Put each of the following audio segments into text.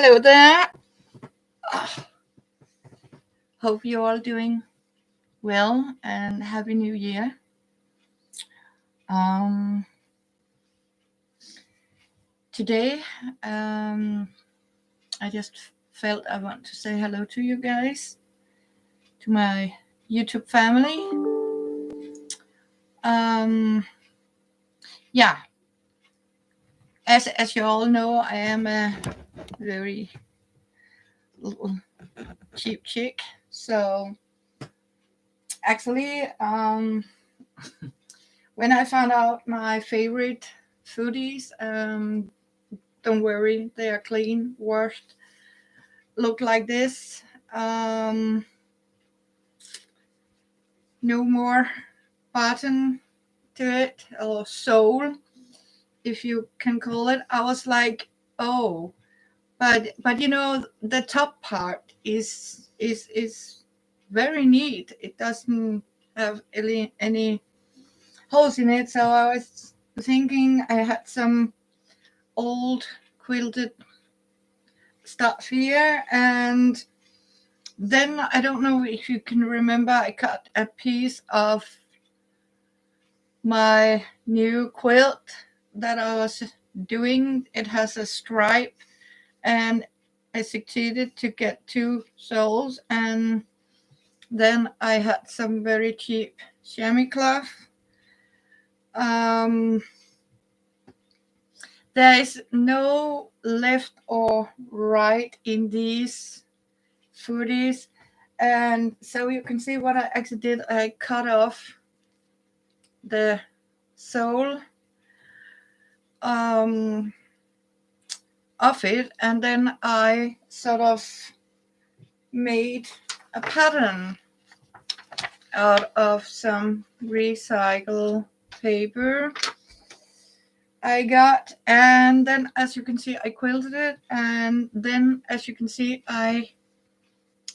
Hello there. Hope you're all doing well and Happy New Year. Um, Today, I just felt I want to say hello to you guys, to my YouTube family. Um, yeah, as you all know, I am a very little cheap chick. So actually, when I found out my favorite foodies, don't worry, they are clean, washed, look like this. Um, no more button to it or sole, if you can call it. I was like, oh, but the top part is very neat. It doesn't have any holes in it. So I was thinking I had some old quilted stuff here, and then I don't know if you can remember, I cut a piece of my new quilt that I was doing. It has a stripe, and I succeeded to get 2 soles, and then I had some very cheap chamois cloth. Um, there is no left or right in these footies, and so you can see what I actually did. I cut off the sole of it, and then I sort of made a pattern out of some recycled paper I got, and then as you can see I quilted it, and then as you can see I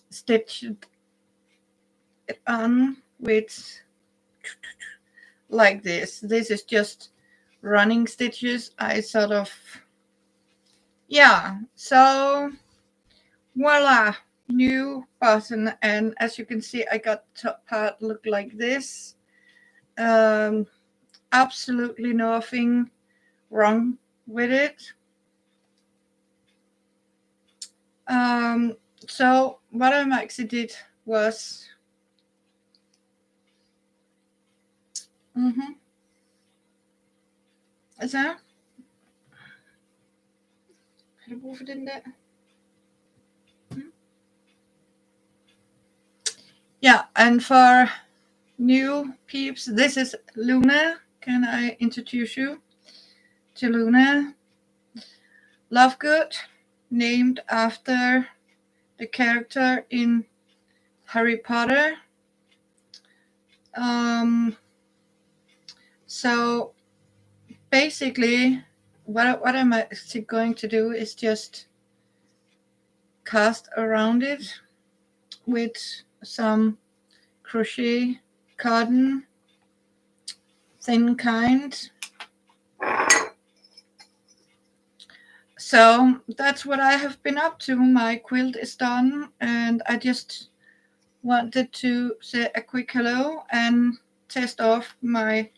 stitched it on with like this. This is just running stitches. I sort of, so voila, new button. And as you can see, I got top part look like this. Absolutely nothing wrong with it. So what I actually did was så har du brug for den der? Yeah, and for new peeps, this is Luna. Can I introduce you to Luna Lovegood, named after the character in Harry Potter. So basically, what I'm actually going to do is just cast around it with some crochet cotton, thin kind. So that's what I have been up to. My quilt is done, and I just wanted to say a quick hello and test off my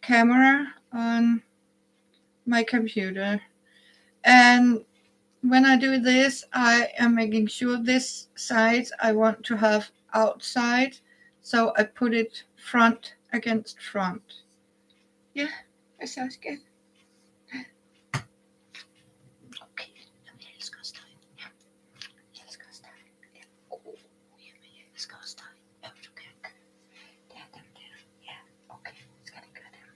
camera on my computer. And when I do this, I am making sure this side I want to have outside, so I put it front against front. Yeah, that sounds good. Okay, let's go start. Yeah, let's go start. Oh, let's go start. Okay. Yeah, okay, it's gonna go down.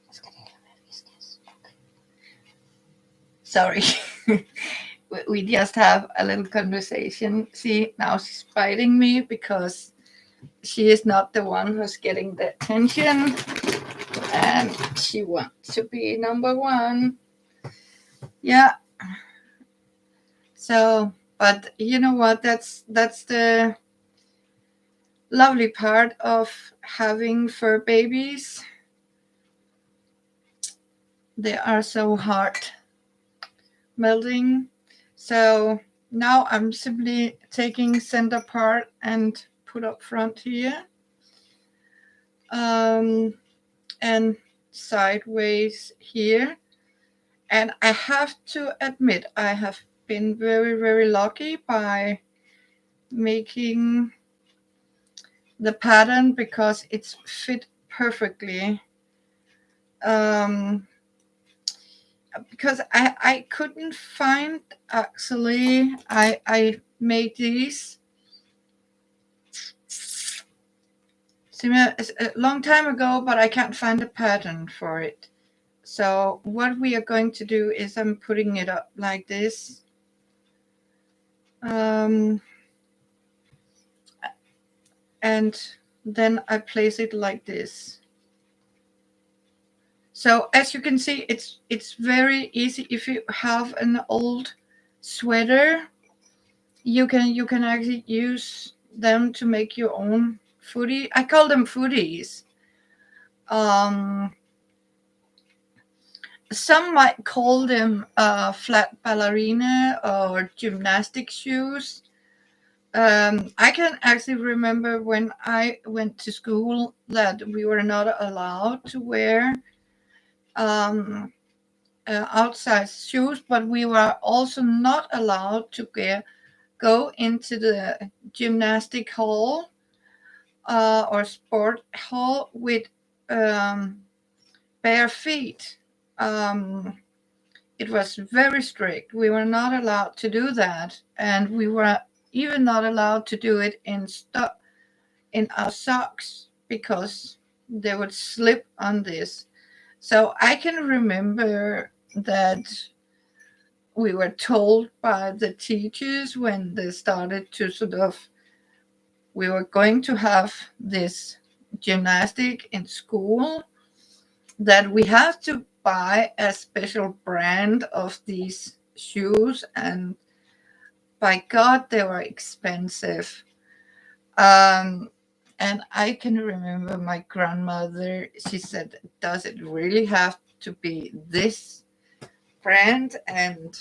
It's gonna go like this. Okay. Sorry. We just have a little conversation. See, now she's biting me because she is not the one who's getting the attention, and she wants to be number one. Yeah. So, but you know what? That's the lovely part of having fur babies. They are so hard melting. So now I'm simply taking center part and put up front here, and sideways here. And I have to admit, I have been very, very lucky by making the pattern because it's fit perfectly. Because I couldn't find, actually, I made these a long time ago, but I can't find a pattern for it. So what we are going to do is I'm putting it up like this. And then I place it like this. So as you can see, it's very easy. If you have an old sweater, you can actually use them to make your own footie. I call them footies. Some might call them flat ballerina or gymnastic shoes. I can actually remember when I went to school that we were not allowed to wear outside shoes, but we were also not allowed to go into the gymnastic hall or sport hall with bare feet. It was very strict. We were not allowed to do that, and we were even not allowed to do it in our socks because they would slip on this. So I can remember that we were told by the teachers when they started to we were going to have this gymnastic in school, that we have to buy a special brand of these shoes, and by God, they were expensive. And I can remember my grandmother, she said, does it really have to be this brand? And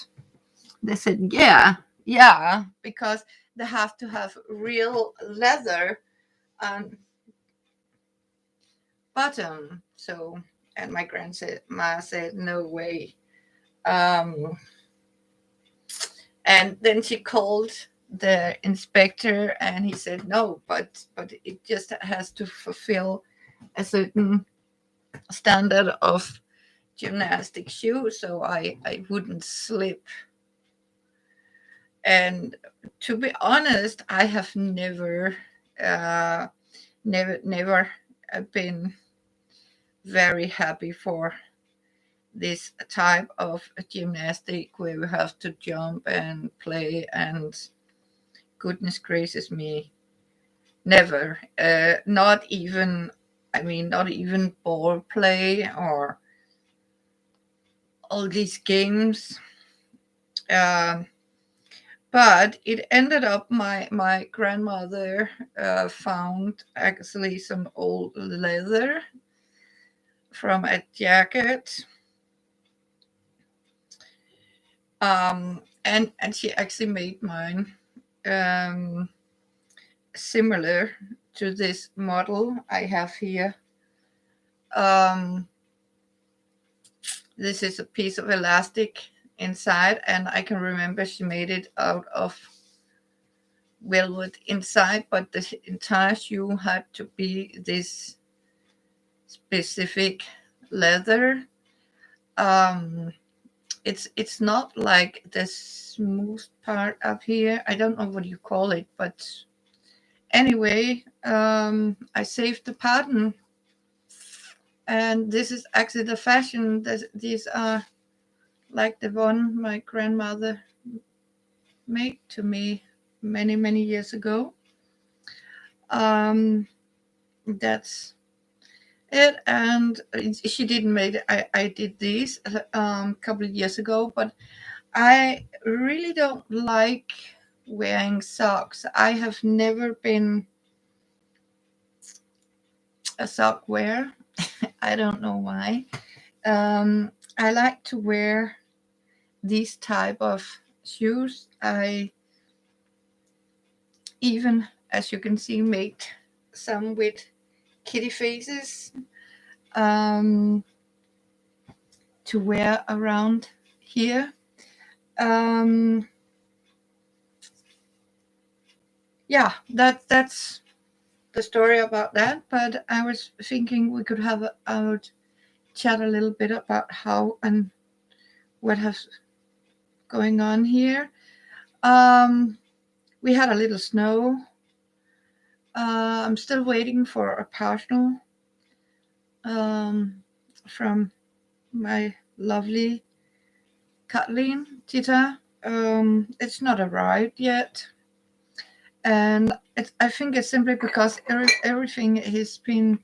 they said, yeah, because they have to have real leather on bottom. So, and my grandma said, no way. Um, and then she called the inspector, and he said, no, but it just has to fulfill a certain standard of gymnastic shoe, so I wouldn't slip. And to be honest, I have uh, never been very happy for this type of gymnastic where we have to jump and play, and goodness gracious me, never. Not even, I mean, not even ball play or all these games. Um, but it ended up my grandmother found actually some old leather from a jacket, and she actually made mine similar to this model I have here. This is a piece of elastic inside, and I can remember she made it out of velvet inside, but the entire shoe had to be this specific leather. It's not like the smooth part up here. I don't know what you call it, but anyway, I saved the pattern, and this is actually the fashion. These are like the one my grandmother made to me many years ago. That's it, and she didn't make it. I did these a couple of years ago, but I really don't like wearing socks. I have never been a sock wearer. I don't know why. I like to wear these type of shoes. I even, as you can see, made some with kitty faces um, to wear around here. Um, yeah, that's the story about that. But I was thinking we could have I would chat a little bit about how and what has going on here. Um, we had a little snow. I'm still waiting for a parcel um, from my lovely Kathleen Tita. It's not arrived yet, and I think it's simply because everything has been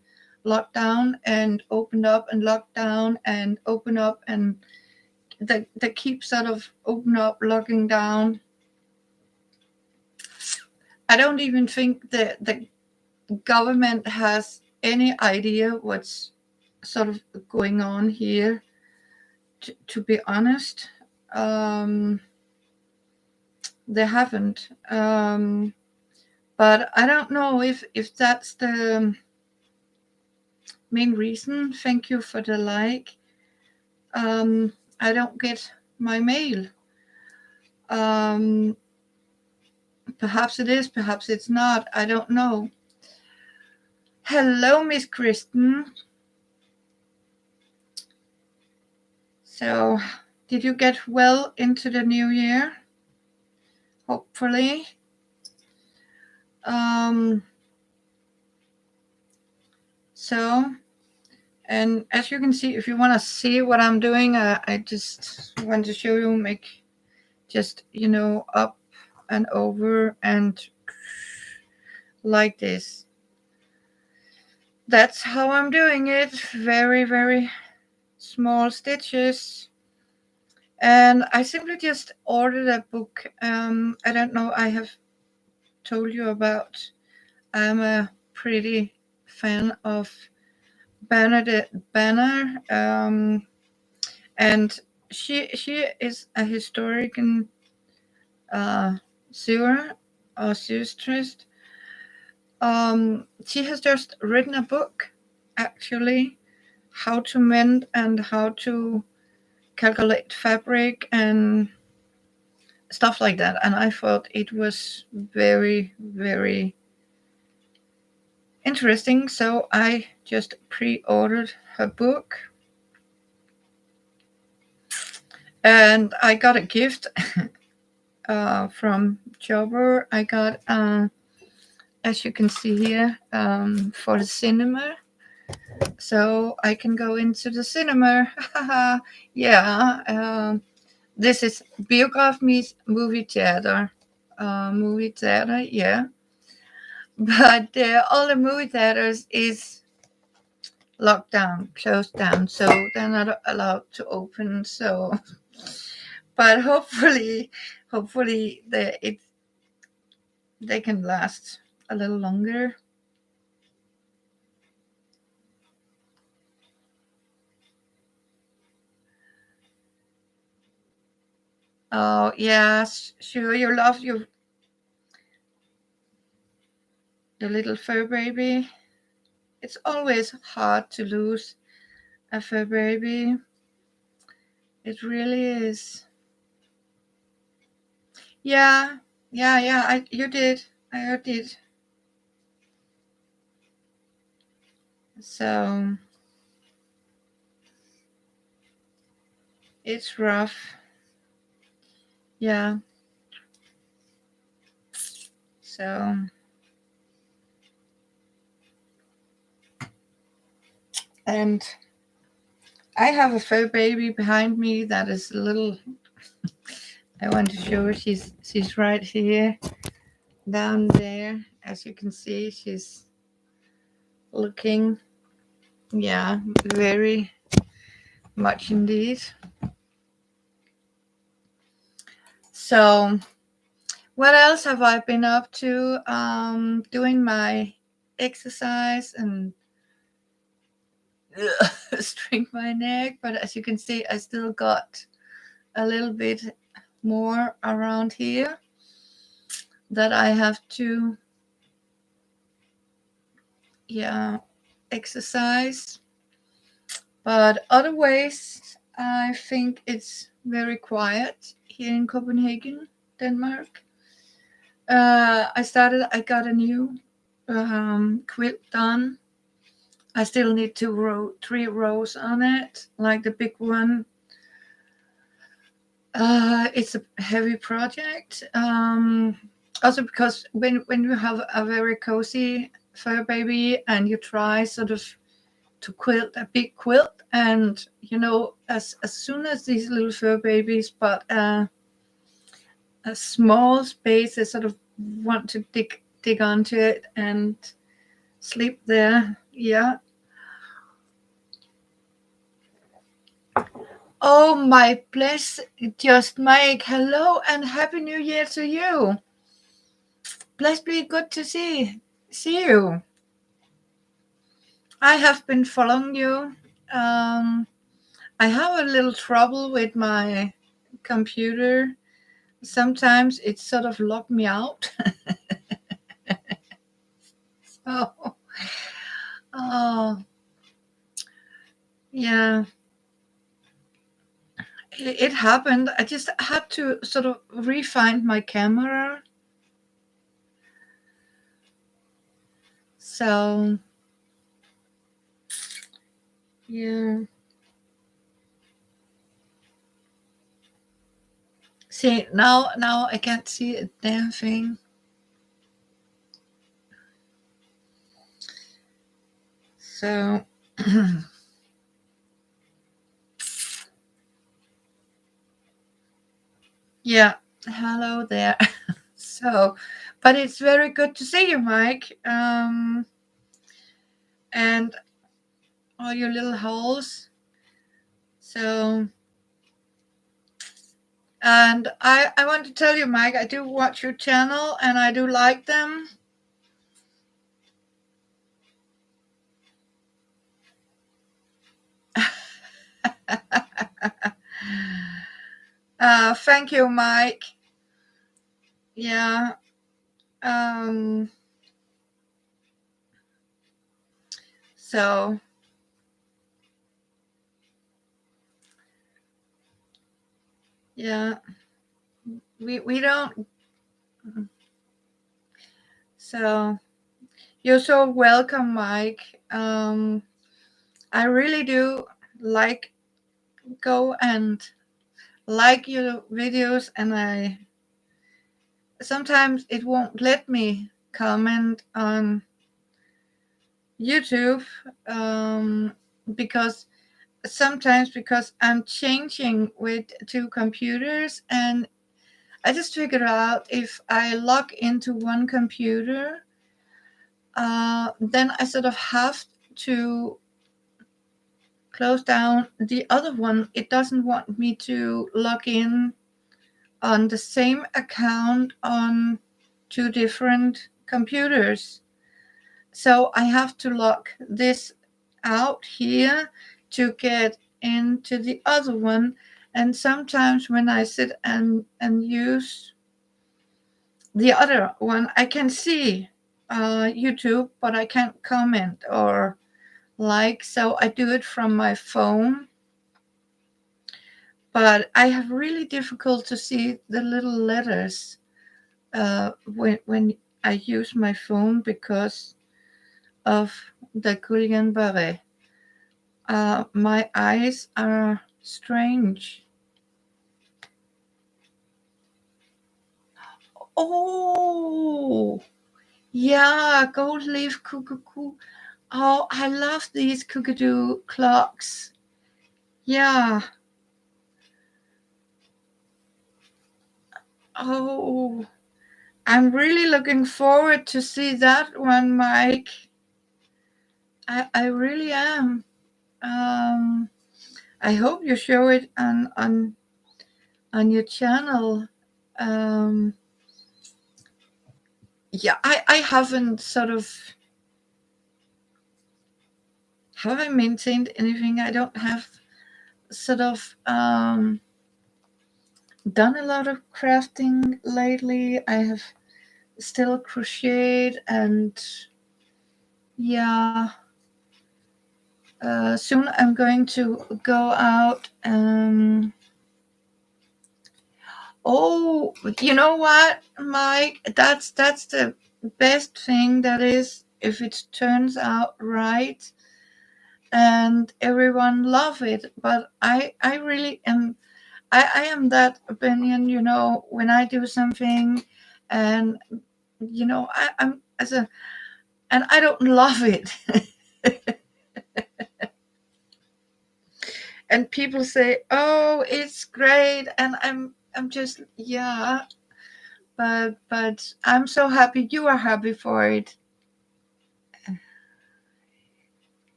locked down and opened up and locked down and open up, and they keep sort of open up, locking down. I don't even think that the government has any idea what's sort of going on here. To be honest, um, they haven't. But I don't know if that's the main reason. Thank you for the like. I don't get my mail. Um, Perhaps it is, perhaps it's not. I don't know. Hello, Miss Kristen. So, did you get well into the new year? Hopefully. Um, so, and as you can see, if you want to see what I'm doing, I just want to show you, make just, up and over and like this. That's how I'm doing it. Very, very small stitches. And I simply just ordered a book. I don't know, I have told you about, I'm a pretty fan of Bernadette Banner. And she is a historian sewer or seamstress. She has just written a book, actually, how to mend and how to calculate fabric and stuff like that. And I thought it was very, very interesting. So I just pre-ordered her book. And I got a gift from Jobber. I got, as you can see here, for the cinema. So I can go into the cinema. Yeah. This is Biograph meets movie theater. Movie theater, yeah. But all the movie theaters is locked down, closed down, so they're not allowed to open. So, but hopefully they can last a little longer. Oh yes, sure. You love your the little fur baby. It's always hard to lose a fur baby. It really is. Yeah, yeah. You did. I did. So it's rough. Yeah. So and I have a fur baby behind me that is a little. I want to show her. She's right here, down there. As you can see, she's looking. Yeah, very much indeed. So, what else have I been up to? Doing my exercise and string my neck. But as you can see, I still got a little bit more around here that I have to, yeah, exercise. But other ways, I think it's very quiet here in Copenhagen, Denmark. I got a new quilt done. I still need 3 rows on it, like the big one. It's a heavy project. Also because when you have a very cozy fur baby and you try sort of to quilt a big quilt, and as soon as these little fur babies but a small space, they sort of want to dig onto it and sleep there. Yeah. Oh my bless, just Mike, hello and happy new year to you. Bless be good to see you. I have been following you. um I have a little trouble with my computer. Sometimes it sort of locked me out. Oh, oh, yeah, it happened. I just had to sort of re-find my camera. So, yeah. See, now I can't see a damn thing. So, yeah, hello there. So, but it's very good to see you, Mike. And all your little holes. So, and I want to tell you, Mike, I do watch your channel and I do like them. Thank you, Mike. Yeah. Um, so, yeah, we don't. So, you're so welcome, Mike. I really do like go and like your videos, and I sometimes it won't let me comment on YouTube, because sometimes because I'm changing with 2 computers, and I just figured out if I log into one computer, then I sort of have to close down the other one. It doesn't want me to log in on the same account on 2 different computers. So I have to log this out here to get into the other one. And sometimes when I sit and use the other one, I can see YouTube, but I can't comment or like. So I do it from my phone. But I have really difficult to see the little letters when I use my phone because of the Guillain-Barré. My eyes are strange. Oh, yeah, gold leaf cuckoo. Oh, I love these cuckoo clocks. Yeah. Oh, I'm really looking forward to see that one, Mike. I really am. Um, I hope you show it on your channel. Um, yeah, I haven't sort of haven't maintained anything. I don't have sort of done a lot of crafting lately. I have still crocheted, and yeah, soon I'm going to go out. Oh, you know what, Mike? That's the best thing. That is, if it turns out right and everyone love it. But I really am. I am that opinion. When I do something, and I'm as a and I don't love it. And people say, "Oh, it's great," and I'm just, yeah, but I'm so happy you are happy for it.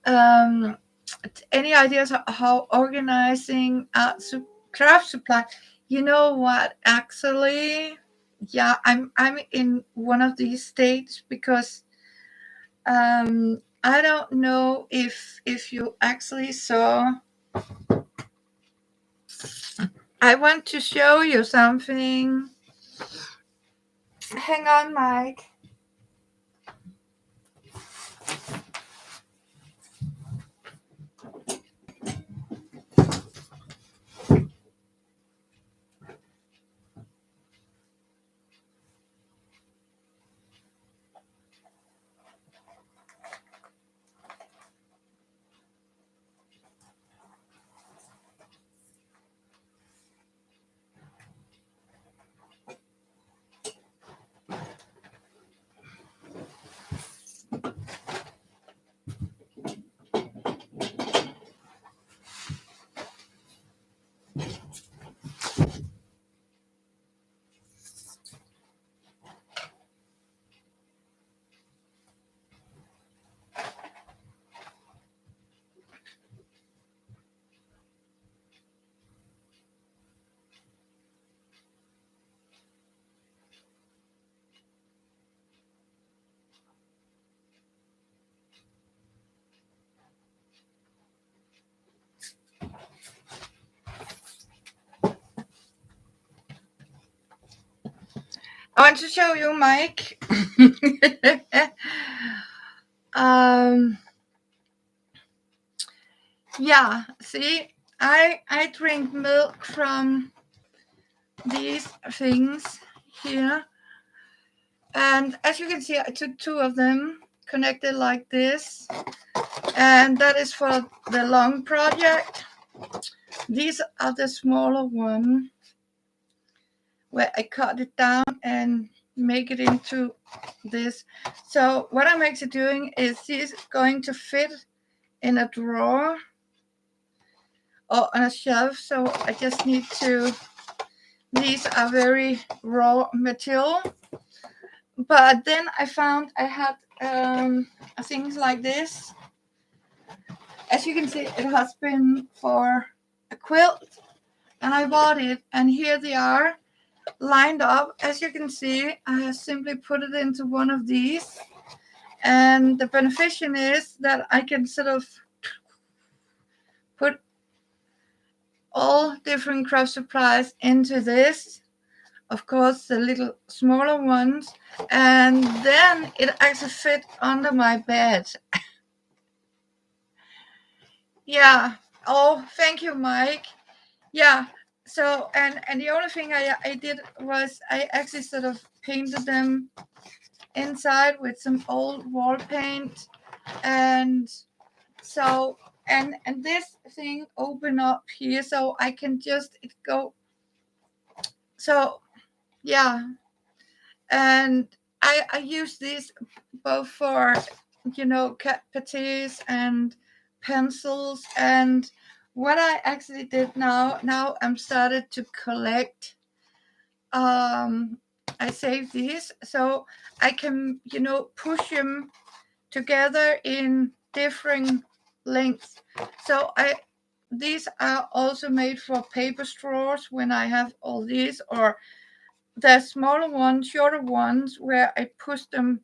Um, any ideas how organizing craft supply? You know what? Actually, yeah, I'm in one of these states because I don't know if you actually saw. I want to show you something. Hang on, Mike. I want to show you, Mike. um, yeah. See, I drink milk from these things here, and as you can see, I took two of them connected like this, and that is for the long project. These are the smaller one where I cut it down and make it into this. So what I'm actually doing is this is going to fit in a drawer or on a shelf. So I just need to, these are very raw material. But then I found I had things like this. As you can see, it has been for a quilt, and I bought it, and here they are lined up. As you can see, I have simply put it into one of these, and the beneficial is that I can sort of put all different craft supplies into this, of course the little smaller ones, and then it actually fit under my bed. Yeah. Oh, thank you, Mike. Yeah. So and the only thing I did was I actually sort of painted them inside with some old wall paint, and so and this thing open up here so I can just it go. So yeah, and I use these both for cat patties and pencils. And what I actually did now I'm started to collect. um I save these so I can push them together in different lengths. So I these are also made for paper straws when I have all these, or the smaller ones, shorter ones, where I push them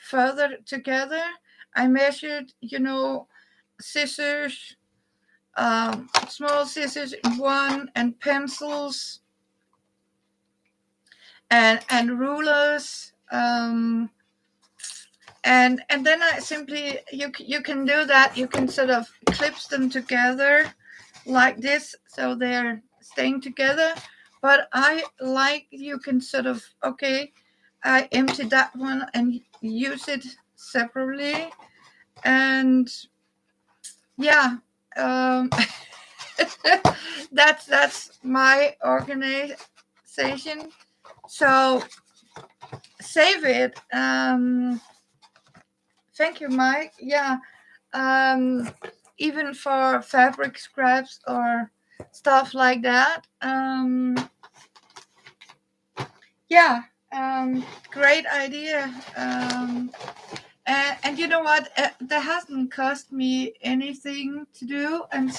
further together. I measured, scissors, small scissors in one, and pencils, and rulers. And then I simply, you can do that. You can sort of clips them together like this, so they're staying together. But I like, you can sort of, okay, I empty that one and use it separately. And yeah, um, that's my organization. So save it. Thank you, Mike. Yeah. um, Even for fabric scraps or stuff like that. Yeah, great idea. And you know what? That hasn't cost me anything to do. And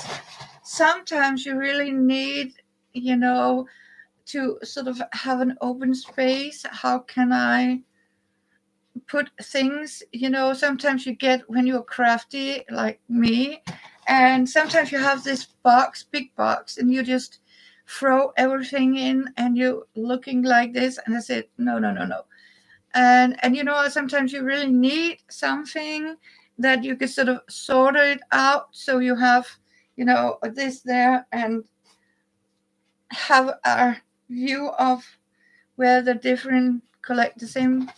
sometimes you really need, to sort of have an open space. How can I put things, sometimes you get, when you're crafty like me, and sometimes you have this box, big box, and you just throw everything in and you're looking like this. And I said, no, no, no, no. And sometimes you really need something that you can sort of sort it out, so you have, this there, and have a view of where the different collect the same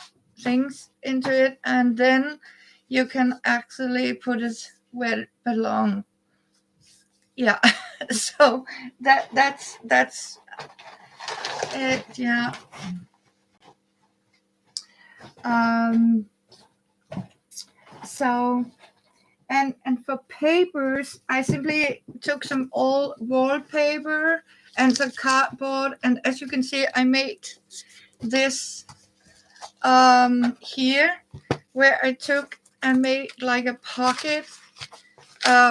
things into it, and then you can actually put it where it belongs. Yeah. So that's it. Yeah. um so and for papers, I simply took some old wallpaper and some cardboard, and as you can see, I made this here, where I took and made like a pocket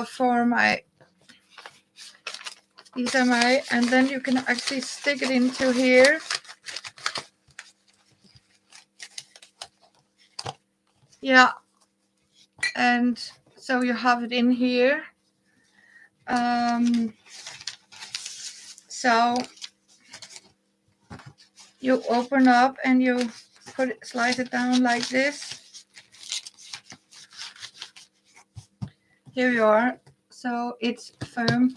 for my, these are my, and then you can actually stick it into here. Yeah. And so you have it in here. So you open up and you put it, slide it down like this. Here you are. So it's firm.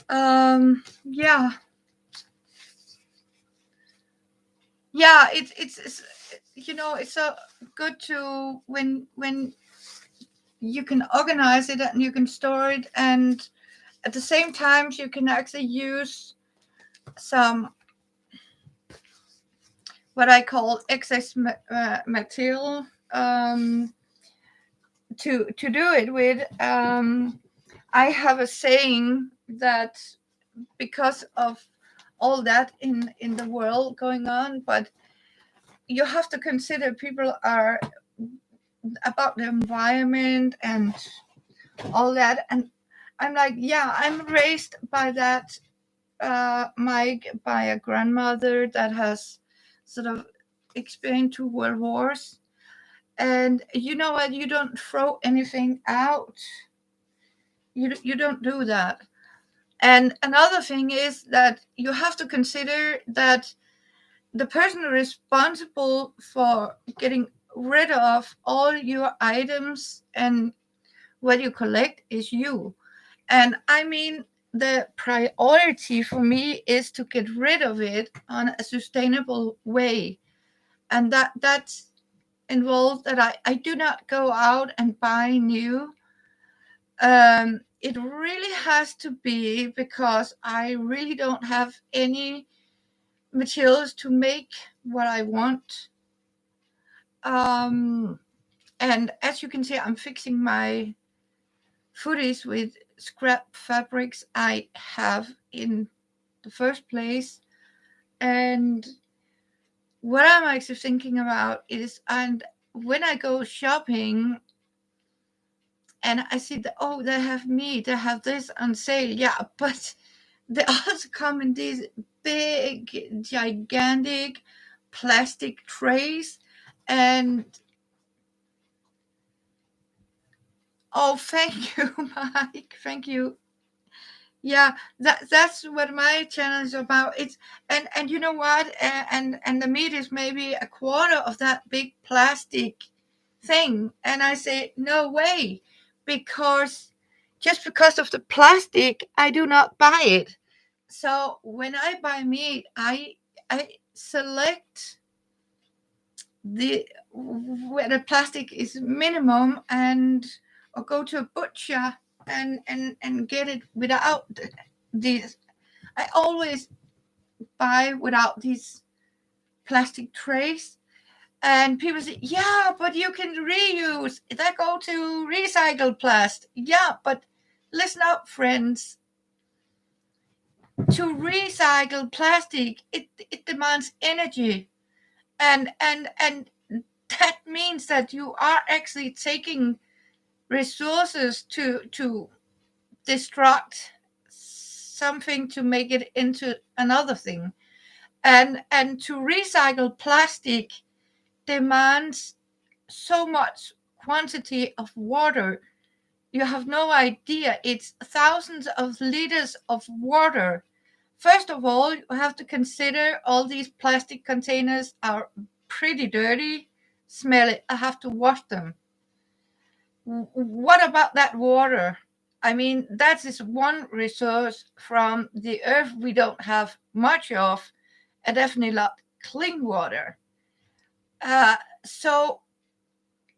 Yeah. Yeah, it's it's so good to, when you can organize it and you can store it, and at the same time you can actually use some, what I call excess material, to do it with. I have a saying that, because of all that in the world going on, but you have to consider people are about the environment and all that. And I'm like, yeah, I'm raised by that, by a grandmother that has sort of experienced 2 world wars. And you know what? You don't throw anything out. You don't do that. And another thing is that you have to consider that the person responsible for getting rid of all your items and what you collect is you. And I mean, the priority for me is to get rid of it on a sustainable way. And that's involved that I do not go out and buy new. It really has to be because I really don't have any materials to make what I want. Um, and as you can see, I'm fixing my footies with scrap fabrics I have in the first place. And what I'm actually thinking about is, and when I go shopping and I see that, oh, they have meat, they have this on sale. Yeah, but they also come in these big, gigantic plastic trays. And Oh, thank you, Mike. Thank you. Yeah, that's what my channel is about. It's and you know what? And the meat is maybe a quarter of that big plastic thing. And I say no way, because just because of the plastic, I do not buy it. So when I buy meat, I select the where the plastic is minimum, and or go to a butcher and get it without these. I always buy without these plastic trays. And people say, yeah, but you can reuse that, go to recycle plastic. Yeah, but listen up, friends. To recycle plastic, it demands energy, and that means that you are actually taking resources to destruct something to make it into another thing. And to recycle plastic demands so much quantity of water. You have no idea. It's thousands of liters of water. First of all, you have to consider all these plastic containers are pretty dirty, smelly. I have to wash them. What about that water? I mean, that is one resource from the earth we don't have much of, and definitely not clean water. So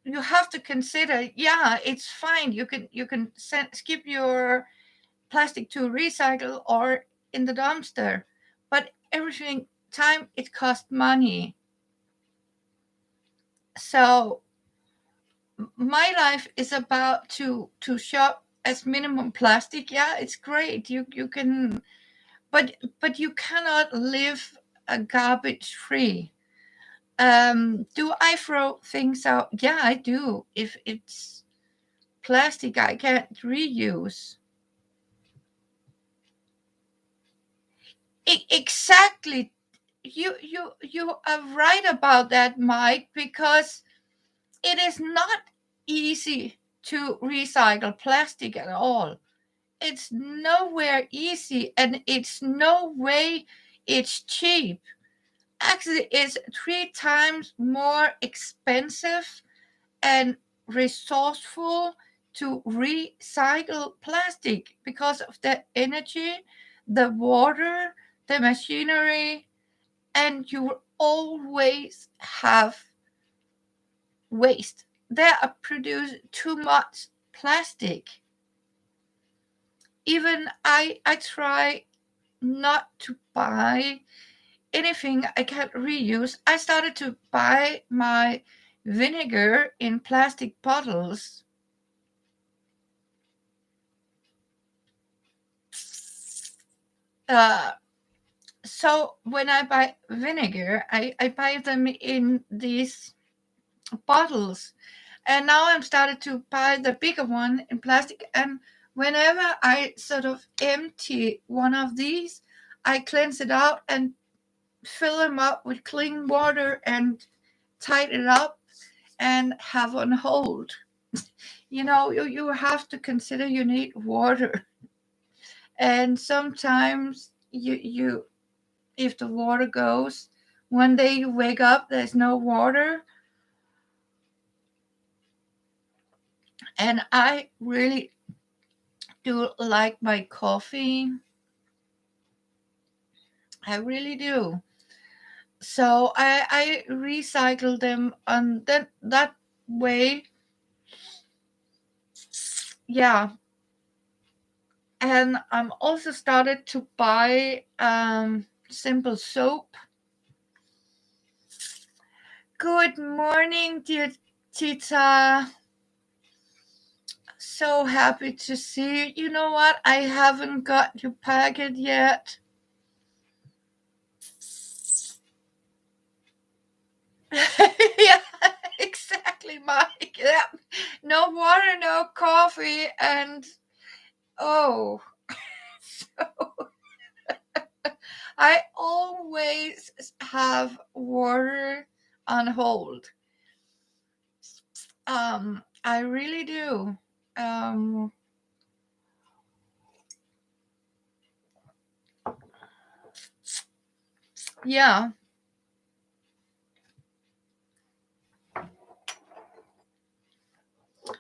you have to consider, yeah, it's fine. You can skip your plastic to recycle or in the dumpster, but everything time it costs money. So my life is about to shop as minimum plastic. Yeah, it's great. You can, but you cannot live a garbage free. Do I throw things out? Yeah, I do. If it's plastic I can't reuse. Exactly. You are right about that, Mike, because it is not easy to recycle plastic at all. It's nowhere easy, and it's no way it's cheap. Actually, it's 3 times more expensive and resourceful to recycle plastic because of the energy, the water, the machinery, and you will always have waste. There are produced too much plastic. Even I try not to buy anything I can't reuse. I started to buy my vinegar in plastic bottles. Uh, so when I buy vinegar, I buy them in these bottles. And now I'm started to buy the bigger one in plastic. And whenever I sort of empty one of these, I cleanse it out and fill them up with clean water and tighten it up and have on hold. You have to consider you need water. And sometimes you if the water goes, one day you wake up, there's no water. And I really do like my coffee. I really do. So I recycle them on that way. Yeah. And I'm also started to buy simple soap. Good morning, dear Tita. So happy to see you. You know what? I haven't got your packet yet. Yeah, exactly, Mike. Yeah. No water, no coffee, and oh, so I always have water on hold. I really do. Um, yeah.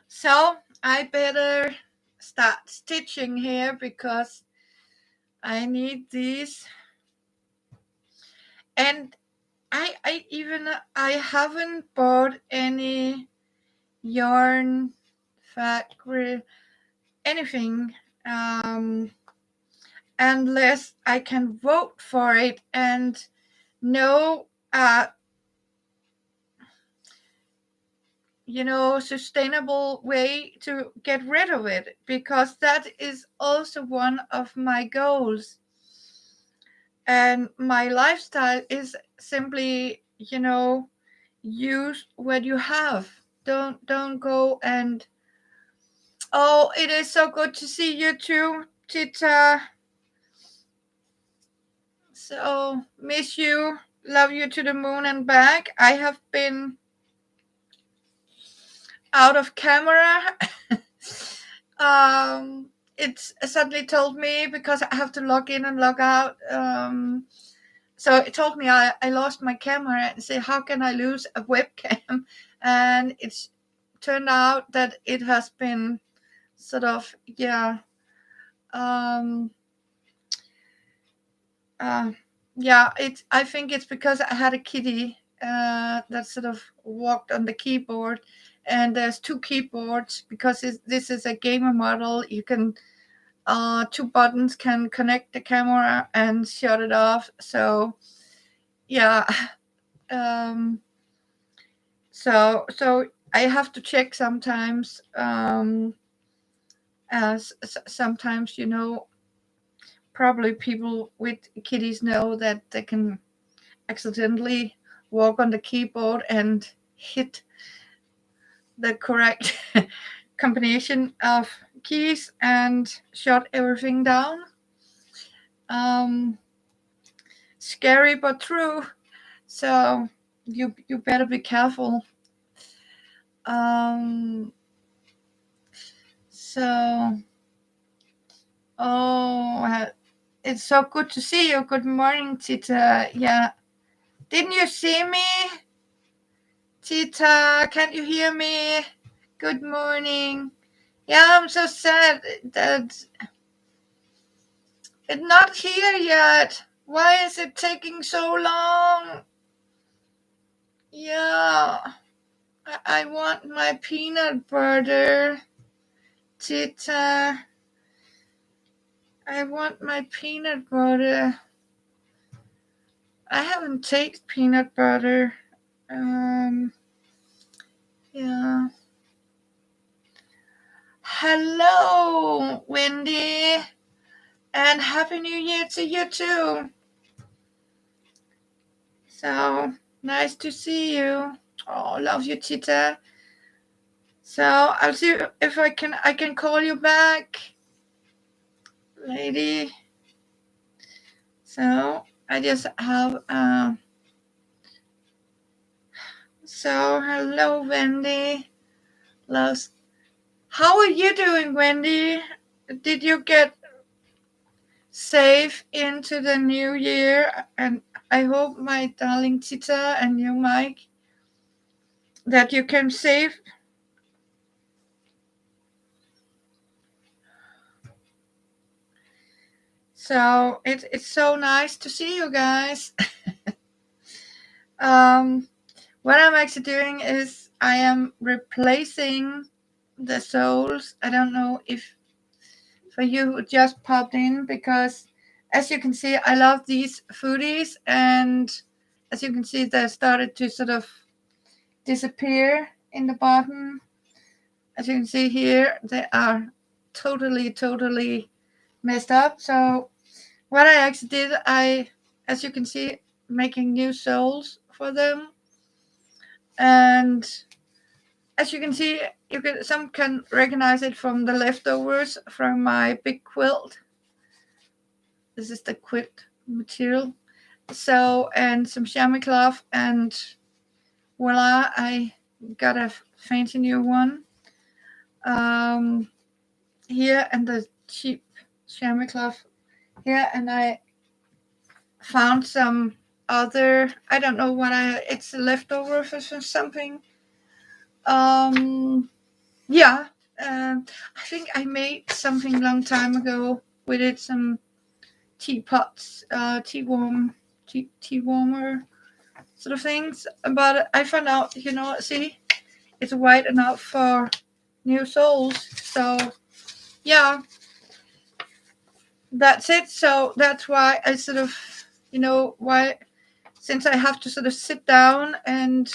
So I better start stitching here because I need these. And I haven't bought any yarn, fabric, anything, um, unless I can vote for it and know, sustainable way to get rid of it, because that is also one of my goals. And my lifestyle is simply, use what you have. Don't go and, oh, it is so good to see you too, Tita. So miss you, love you to the moon and back. I have been out of camera. It's suddenly told me, because I have to log in and log out. So it told me I lost my camera and say, how can I lose a webcam? And it's turned out that it has been sort of, yeah, um, uh, yeah. I think it's because I had a kitty that sort of walked on the keyboard, and there's two keyboards because this is a gamer model. You can two buttons can connect the camera and shut it off. So yeah. um so I have to check sometimes, as sometimes, probably people with kitties know that they can accidentally walk on the keyboard and hit the correct combination of keys and shut everything down. um Scary but true. So you better be careful. um so Oh, it's so good to see you. Good morning, Tita. Yeah. Didn't you see me? Tita, can't you hear me? Good morning. Yeah, I'm so sad that it's not here yet. Why is it taking so long? Yeah. I want my peanut butter. Tita, I want my peanut butter. I haven't tasted peanut butter. Yeah. Hello, Wendy, and Happy New Year to you too. So nice to see you. Oh, love you, Tita. So I'll see if I can call you back, lady. So I just have so hello, Wendy. Loves. How are you doing, Wendy? Did you get safe into the new year? And I hope, my darling Tita and you, Mike, that you can save. So it's so nice to see you guys. um, what I'm actually doing is I am replacing the soles. I don't know if for you who just popped in, because as you can see, I love these footies, and as you can see, they started to sort of disappear in the bottom. As you can see here, they are totally messed up. So what I actually did, as you can see, making new soles for them. And as you can see, some can recognize it from the leftovers from my big quilt. This is the quilt material. So, and some chamois cloth, and voila, I got a fancy new one. um, here and the cheap chamois cloth here, and I found some other. I don't know what it's a leftover for something. Um, yeah, I think I made something long time ago with it. Some teapots, tea warmer sort of things. But I found out, see, it's wide enough for new souls. So yeah, that's it. So that's why I sort of, why, since I have to sort of sit down and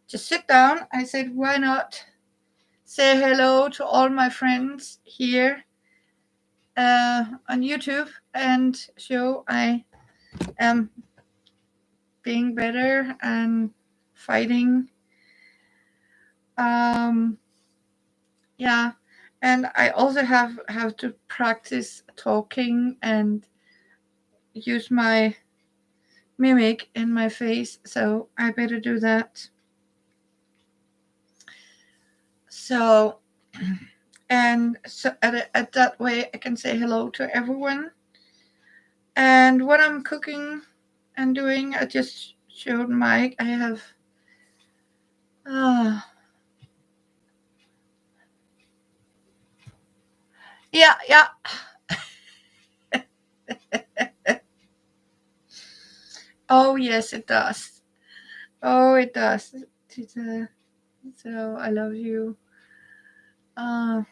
just sit down, I said, why not say hello to all my friends here on YouTube and show I am being better and fighting. Um, yeah, and I also have to practice talking and use my mimic in my face, so I better do that. So, and so at that way I can say hello to everyone. And what I'm cooking and doing, I just showed Mike. I have, uh, yeah, yeah. Oh yes, it does. Oh, it does. So I love you. Uh,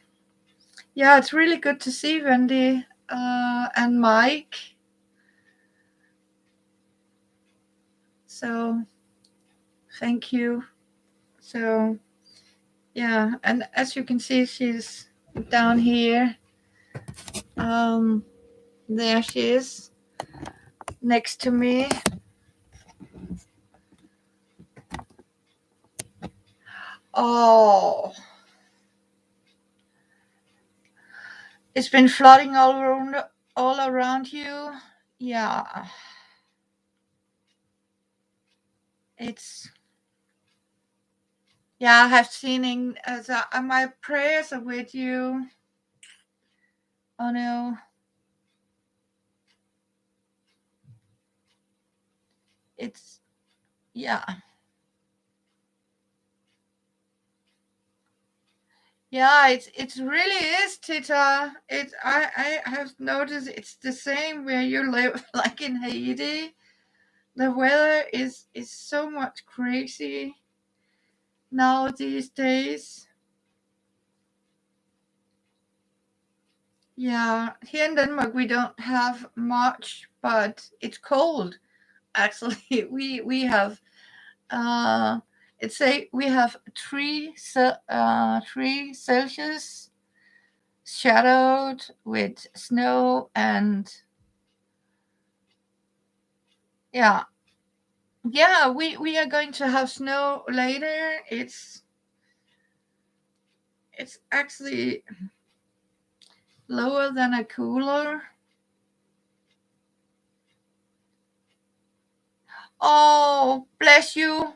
yeah, it's really good to see Wendy and Mike. So thank you. So yeah, and as you can see, she's down here. Um, there she is next to me. Oh, it's been flooding all around you. Yeah, it's yeah. I have seen my prayers are with you. Oh no, it's yeah. Yeah, it's really is, Tita. I have noticed it's the same where you live, like in Haiti. The weather is so much crazy now these days. Yeah, here in Denmark we don't have much, but it's cold. Actually, we have we have 3 Celsius shadowed with snow, and yeah, yeah, we are going to have snow later. It's actually lower than a cooler. Oh, bless you.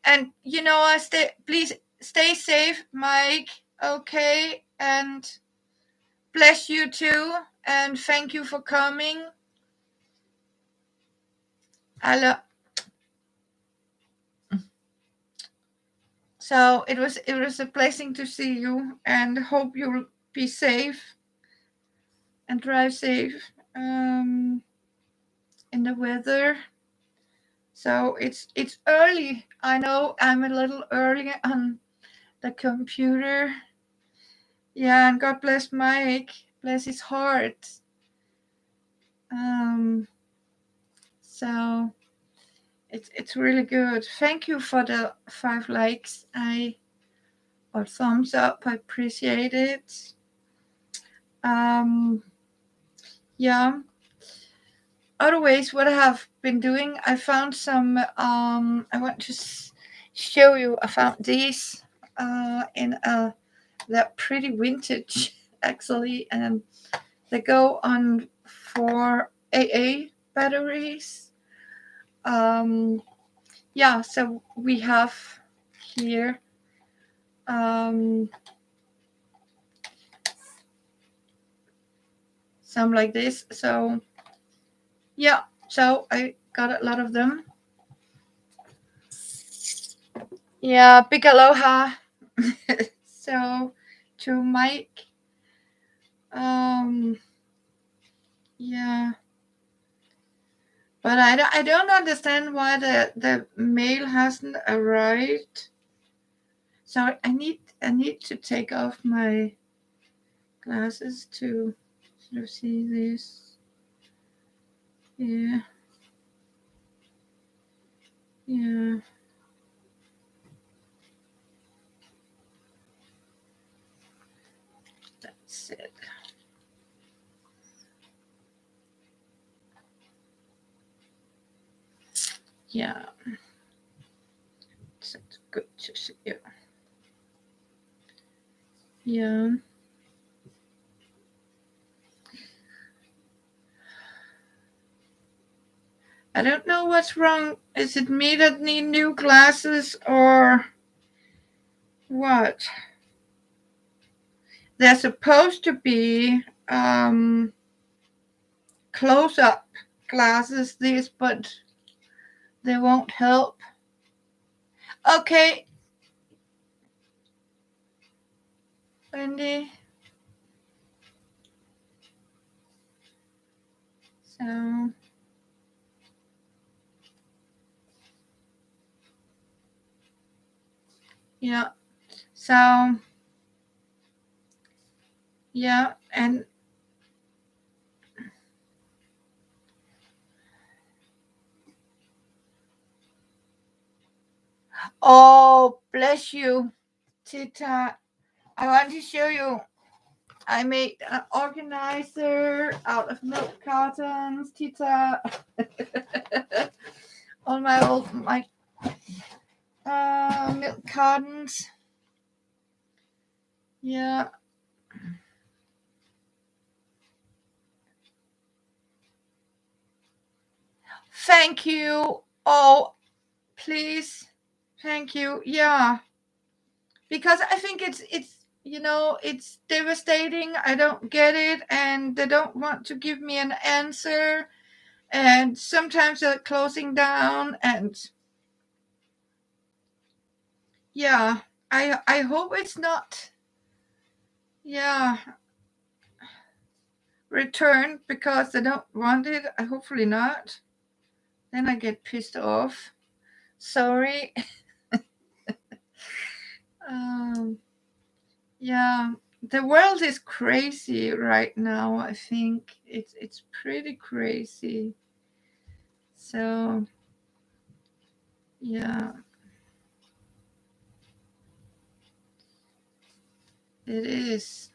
And I please stay safe, Mike. Okay, and bless you too. And thank you for coming. I So it was a blessing to see you, and hope you'll be safe and drive safe in the weather. So it's early. I know I'm a little early on the computer. Yeah, and God bless Mike. Bless his heart. Um, so it's really good. Thank you for the 5 likes. Or thumbs up. I appreciate it. Um, yeah. Other ways, what I have been doing, I found some. I want to show you. I found these in that pretty vintage actually, and they go on 4 AA batteries. Yeah, so we have here some like this. So yeah, so I got a lot of them. Yeah, big aloha. So to Mike. Um, yeah, but I don't understand why the mail hasn't arrived. So I need to take off my glasses to sort of see this. Yeah, yeah. That's it. Yeah, it's good to see you. Yeah. I don't know what's wrong. Is it me that need new glasses or what? They're supposed to be close up glasses, these, but they won't help. Okay, Wendy. So, yeah. So, yeah. And, oh, bless you, Tita. I want to show you. I made an organizer out of milk cartons, Tita. All my old milk cartons. Yeah. Thank you. Oh, please. Thank you. Yeah. Because I think it's devastating. I don't get it, and they don't want to give me an answer. And sometimes they're closing down, and yeah, I hope it's not, yeah, returned because they don't want it. Hopefully not. Then I get pissed off. Sorry. um, yeah, the world is crazy right now. I think it's pretty crazy. So yeah, it is.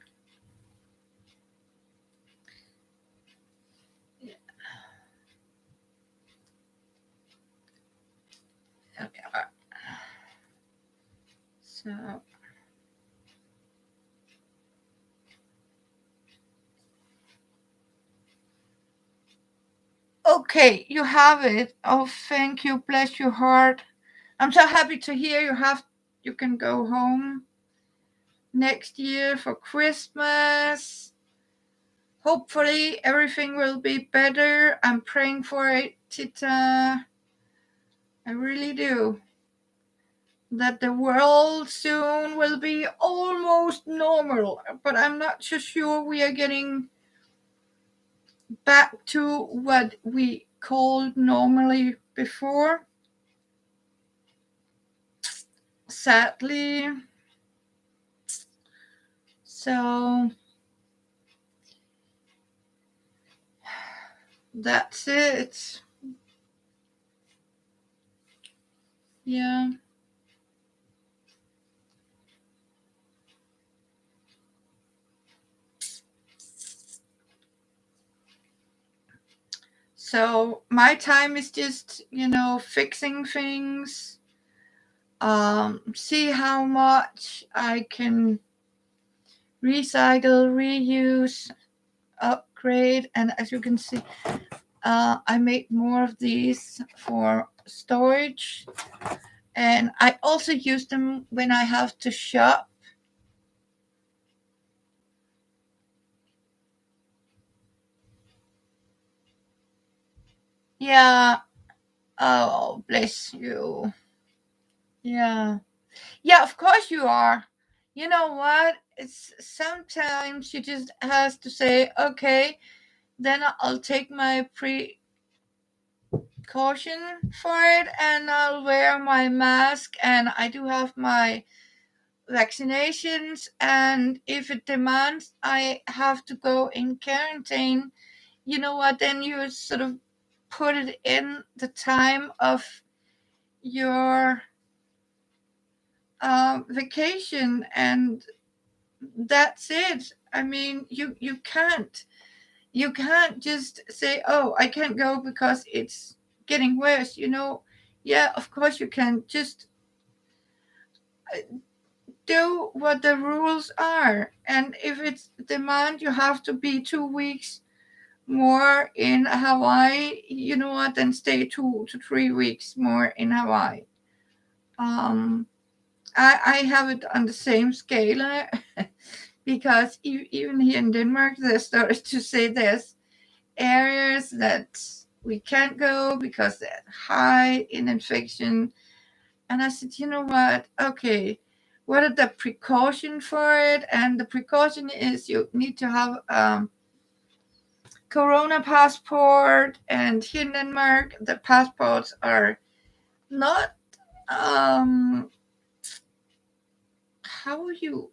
Yeah. Okay. So okay, you have it. Oh, thank you. Bless your heart. I'm so happy to hear you can go home next year for Christmas. Hopefully everything will be better. I'm praying for it, Tita. I really do. That the world soon will be almost normal, but I'm not so sure we are getting back to what we called normally before. Sadly. So that's it. Yeah. So my time is just, fixing things, see how much I can recycle, reuse, upgrade. And as you can see, I made more of these for storage. And I also use them when I have to shop. Yeah. Oh, bless you. Yeah. Yeah, of course you are. You know what? It's sometimes you just has to say, okay, then I'll take my precaution for it and I'll wear my mask and I do have my vaccinations, and if it demands I have to go in quarantine, you know what, then you sort of put it in the time of your vacation, and that's it. I mean, you can't just say, oh, I can't go because it's getting worse. Yeah, of course you can just do what the rules are, and if it's demand you have to be 2 weeks more in Hawaii, you know what, then stay 2 to 3 weeks more in Hawaii. um I have it on the same scale because even here in Denmark they started to say there's areas that we can't go because they're high in infection. And I said, you know what? Okay, what are the precaution for it? And the precaution is you need to have Corona passport. And here in Denmark, the passports are not how would you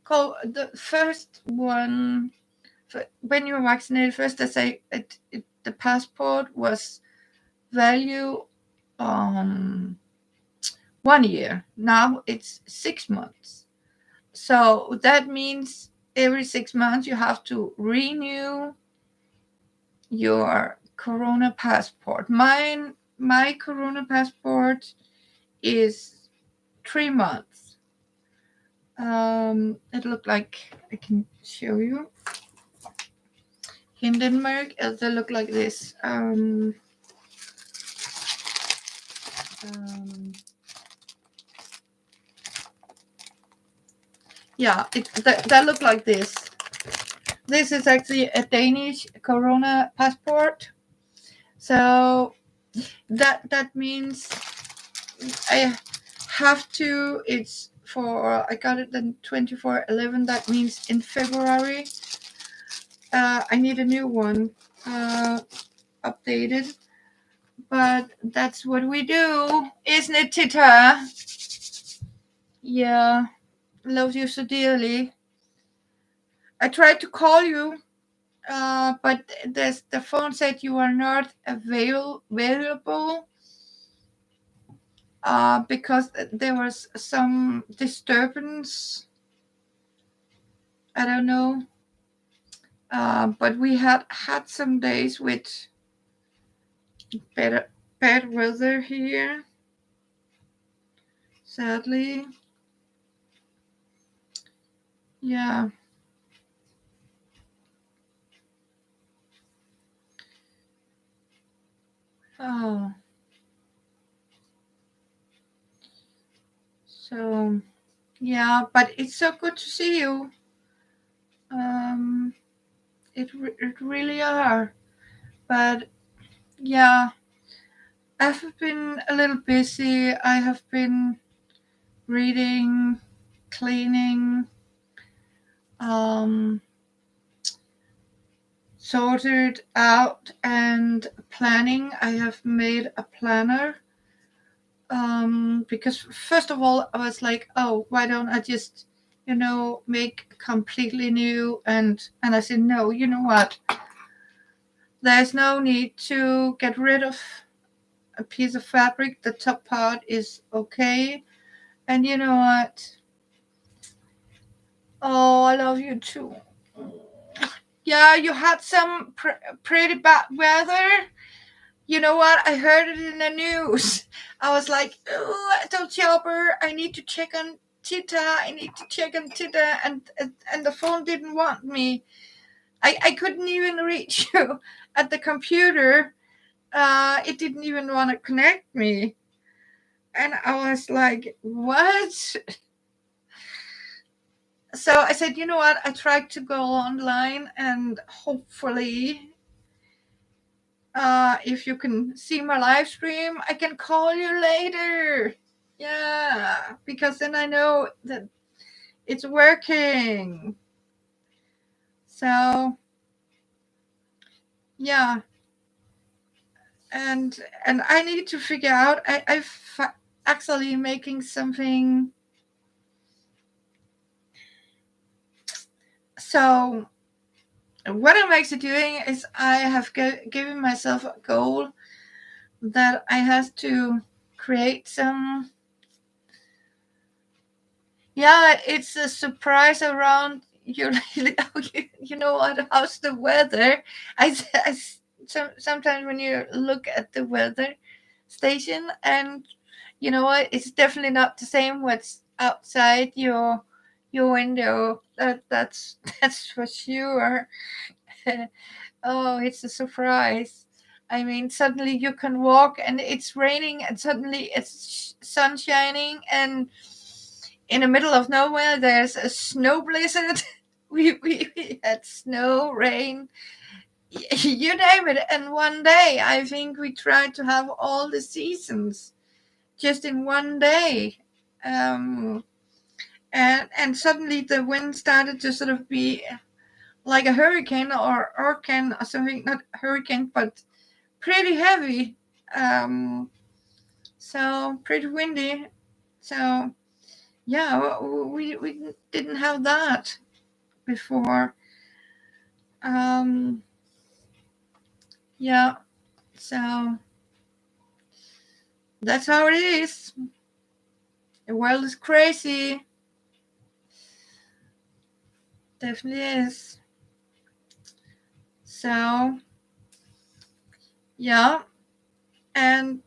call the first one when you were vaccinated? First, they say the passport was value 1 year. Now it's 6 months. So that means every 6 months you have to renew your Corona passport. My Corona passport is 3 months. It looked like I can show you. In Denmark, they look like this. Yeah, that look like this. This is actually a Danish Corona passport. So that means I have to. It's for I got it in 24/11. That means in February. I need a new one, updated. But that's what we do, isn't it, Tita? Yeah, love you so dearly. I tried to call you, but the phone said you are not available. Because there was some disturbance. I don't know. But we had some days with bad weather here. Sadly, yeah. Oh, so yeah. But it's so good to see you. Um, it really are. But yeah, I've been a little busy. I have been reading, cleaning, um, sorted out, and planning. I have made a planner. Because first of all, I was like, oh, why don't I just, make completely new? And I said, no, you know what? There's no need to get rid of a piece of fabric. The top part is okay. And you know what? Oh, I love you too. Yeah, you had some pretty bad weather. You know what? I heard it in the news. I was like, oh, I told Chopper I need to check on Tita. I need to check on Tita. And the phone didn't want me. I couldn't even reach you at the computer. It didn't even want to connect me. And I was like, what? So I said, you know what? I tried to go online and hopefully, if you can see my live stream, I can call you later. Yeah, because then I know that it's working. So yeah, and I need to figure out. Actually making something. So what I'm actually doing is I have given myself a goal that I have to create some. Yeah, it's a surprise around you. You know what? How's the weather? Sometimes when you look at the weather station, and you know what, it's definitely not the same what's outside your window. That's that's for sure. Oh, it's a surprise. I mean, suddenly you can walk and it's raining, and suddenly it's sun shining, and in the middle of nowhere there's a snow blizzard. We had snow, rain, you name it. And one day, I think we tried to have all the seasons just in one day. Um, and suddenly the wind started to sort of be like a hurricane or hurricane or something, not hurricane, but pretty heavy. Um, so pretty windy. So yeah, we didn't have that before. Um, yeah, so that's how it is. The world is crazy. Definitely is. So yeah, and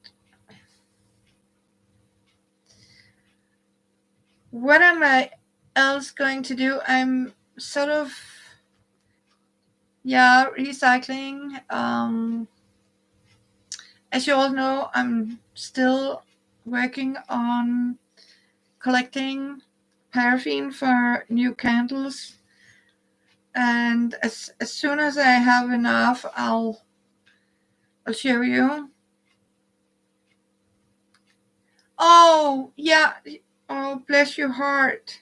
what am I else going to do? I'm sort of, yeah, recycling. As you all know, I'm still working on collecting paraffin for new candles, and as soon as I have enough, I'll show you. Oh yeah, oh bless your heart.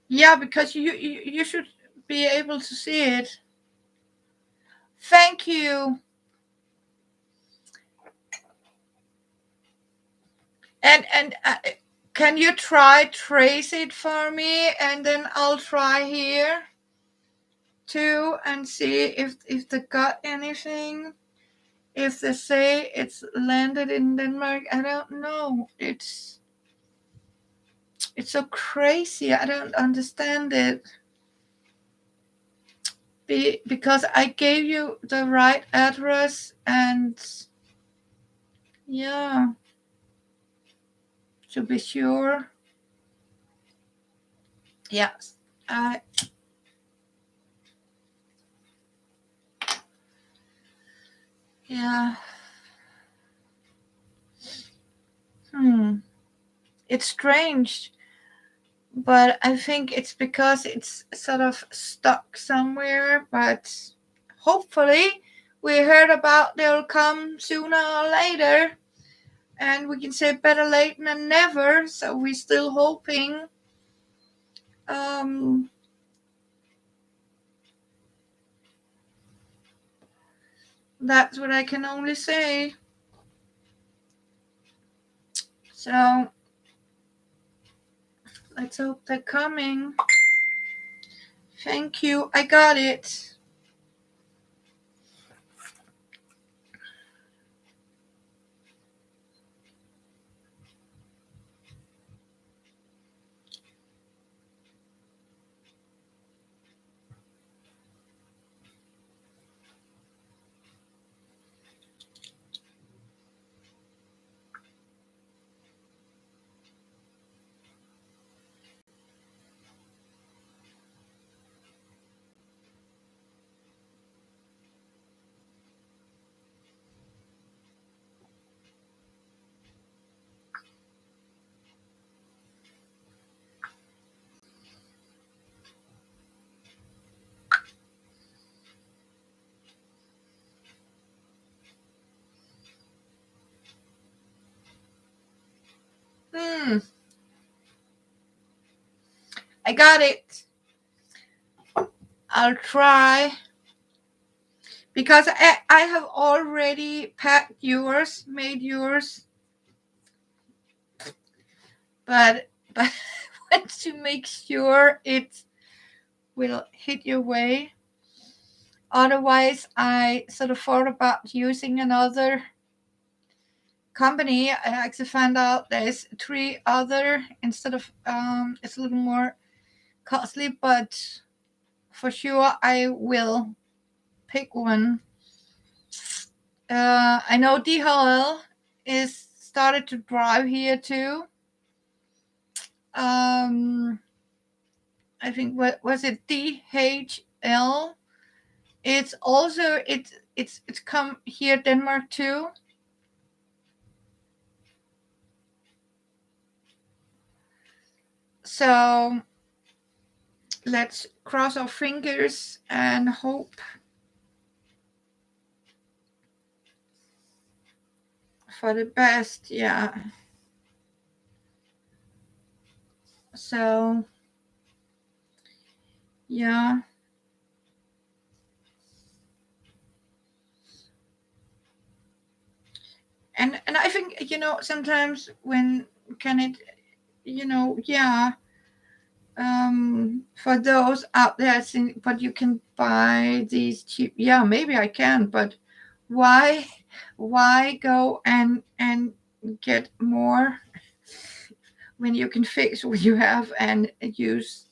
Yeah, because you should be able to see it. Thank you. And can you try trace it for me, and then I'll try here too and see if they got anything. If they say it's landed in Denmark, I don't know. It's so crazy. I don't understand it. Because I gave you the right address, and yeah, to be sure. Yes. I Yeah. Hmm. It's strange, but I think it's because it's sort of stuck somewhere. But hopefully, we heard about they'll come sooner or later, and we can say better late than never. So we're still hoping. Um, that's what I can only say. So let's hope they're coming. Thank you. I got it. got it. I'll try. Because I have already packed yours, made yours. But I want to make sure it will hit your way. Otherwise, I sort of thought about using another company. I actually found out there's 3 other instead of it's a little more costly, but for sure I will pick one. I know DHL is started to drive here too. I think what was it, DHL? It's also it's come here Denmark too. So let's cross our fingers and hope for the best. Yeah. So yeah. And I think, sometimes when can it, yeah, for those out there think, but you can buy these cheap, yeah, maybe I can, but why go and get more when you can fix what you have and use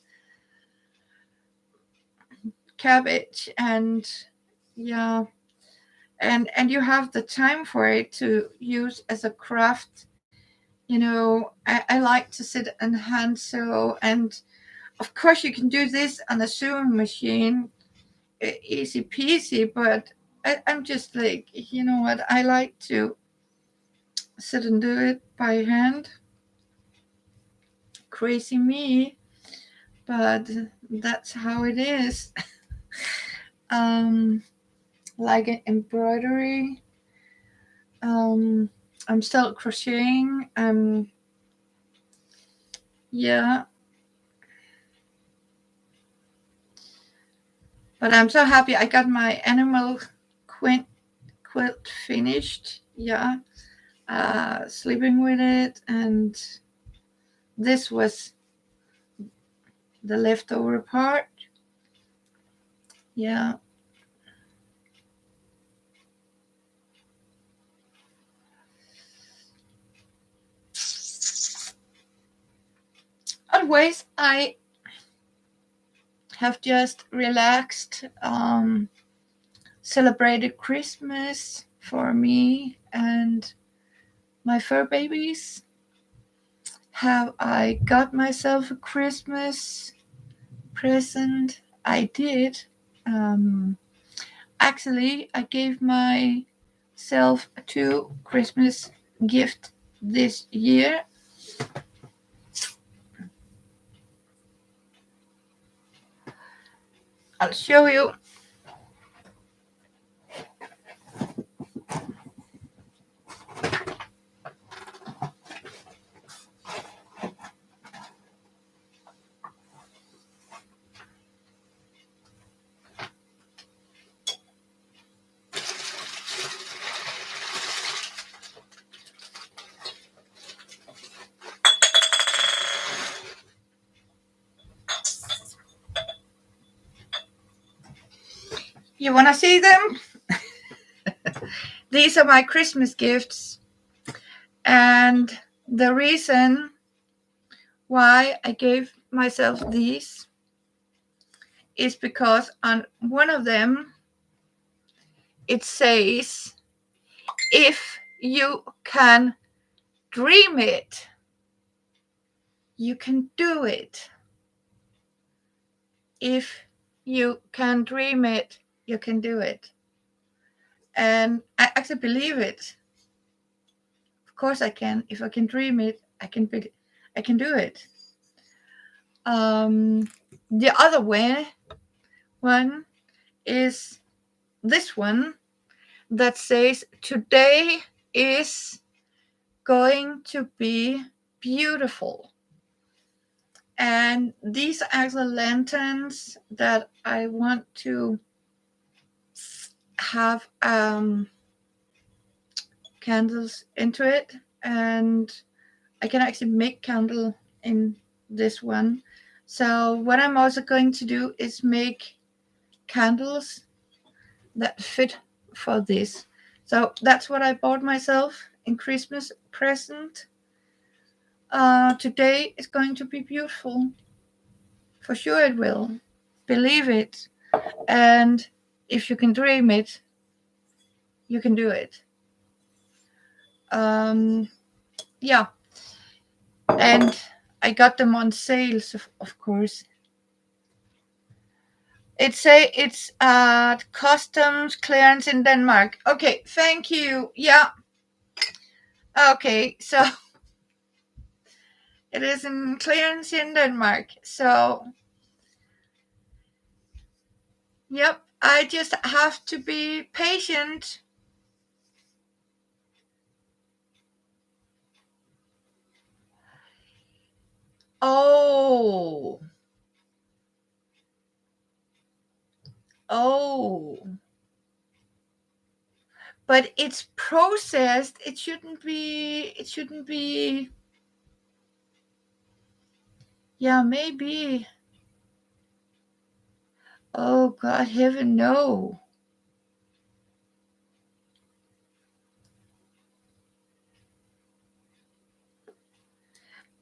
cabbage and yeah, and you have the time for it to use as a craft. I like to sit and hand sew, and of course you can do this on a sewing machine, easy peasy, but I'm just like, you know what, I like to sit and do it by hand. Crazy me, but that's how it is. Like an embroidery, I'm still crocheting. Yeah, but I'm so happy I got my animal quilt finished. Yeah, sleeping with it, and this was the leftover part. Yeah. Otherwise, I have just relaxed, celebrated Christmas for me and my fur babies. Have I got myself a Christmas present? I did. Actually, I gave myself 2 Christmas gifts this year. I'll show you. You want to see them? These are my Christmas gifts. And the reason why I gave myself these is because on one of them it says, if you can dream it, you can do it. If you can dream it, you can do it. And I actually believe it. Of course I can. If I can dream it, I can do it. The other one is this one that says, today is going to be beautiful. And these are actually lanterns that I want to have candles into it, and I can actually make candle in this one. So what I'm also going to do is make candles that fit for this. So that's what I bought myself in Christmas present. Today is going to be beautiful. For sure it will. Believe it. And if you can dream it, you can do it. Yeah. And I got them on sales, of course. It's customs clearance in Denmark. Okay, thank you. Yeah. Okay, so it is in clearance in Denmark. So yep, I just have to be patient. Oh. Oh. But it's processed. It shouldn't be. Yeah, maybe. Oh God, heaven no.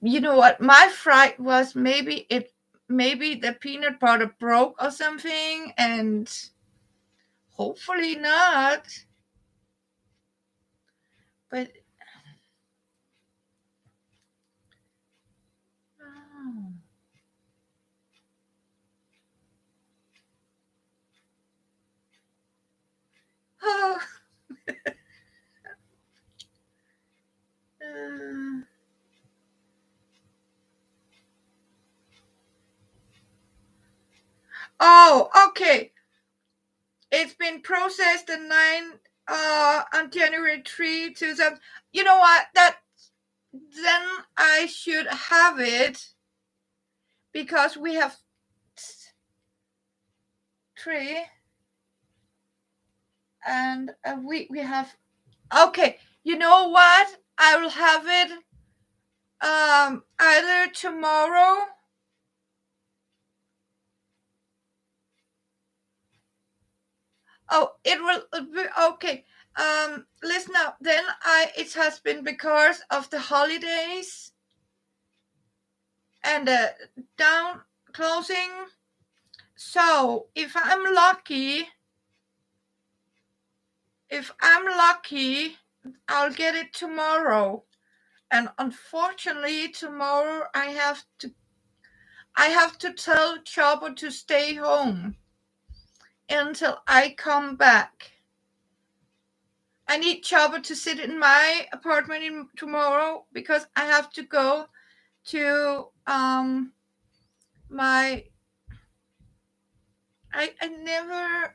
You know what? My fright was maybe the peanut butter broke or something, and hopefully not. But oh. Oh, uh, oh, okay. It's been processed on January 3, 2000. You know what? That then I should have it because we have three, and we have. Okay, you know what? I will have it either tomorrow. Oh, it will be okay. Listen up. Then it has been because of the holidays and the down closing. So if I'm lucky, I'll get it tomorrow. And unfortunately, tomorrow I have to tell Chopper to stay home until I come back. I need Chopper to sit in my apartment tomorrow because I have to go to my I never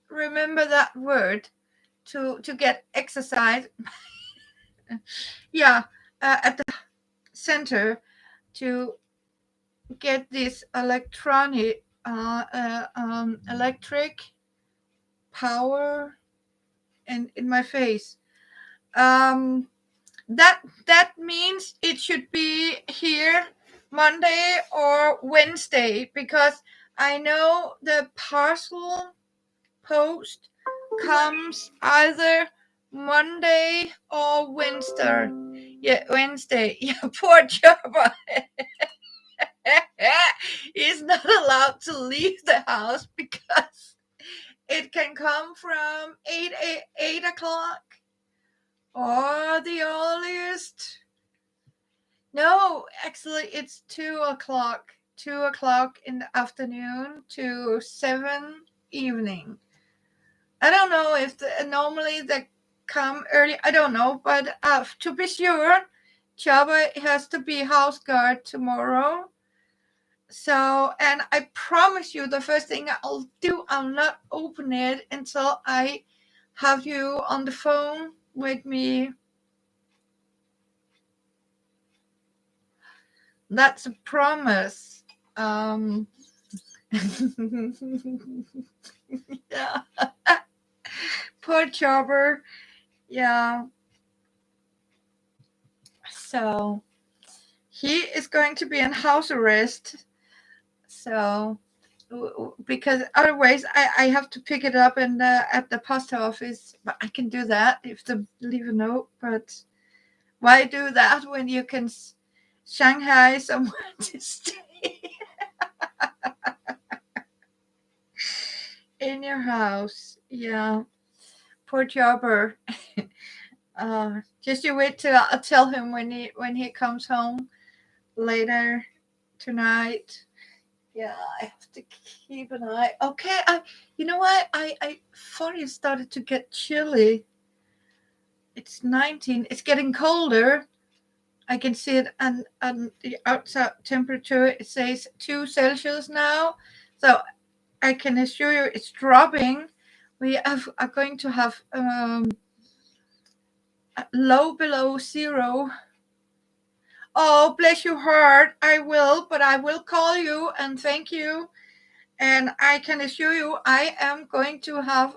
remember that word to get exercise. Yeah, at the center to get this electric power in my face. Um, that means it should be here Monday or Wednesday because I know the parcel post comes either Monday or Wednesday. Yeah, Wednesday. Yeah, poor Jabba. He's not allowed to leave the house because it can come from 8 o'clock or the earliest. No, actually, it's 2 o'clock. 2 o'clock in the afternoon to 7 evening. I don't know if normally they come early. I don't know, but to be sure, Java has to be house guard tomorrow. So, and I promise you, the first thing I'll do, I'll not open it until I have you on the phone with me. That's a promise. Yeah. Poor Chopper. Yeah. So he is going to be in house arrest. So because otherwise I have to pick it up in at the post office. But I can do that if they leave a note. But why do that when you can Shanghai someone to stay in your house? Yeah, poor Jobber. Just you wait till I'll tell him when he comes home later tonight. Yeah, I have to keep an eye. Okay, you know what? I thought it started to get chilly. It's 19. It's getting colder. I can see it, and the outside temperature it says 2 Celsius now. So I can assure you it's dropping. We are going to have low below zero. Oh, bless your heart. I will, but I will call you and thank you. And I can assure you, I am going to have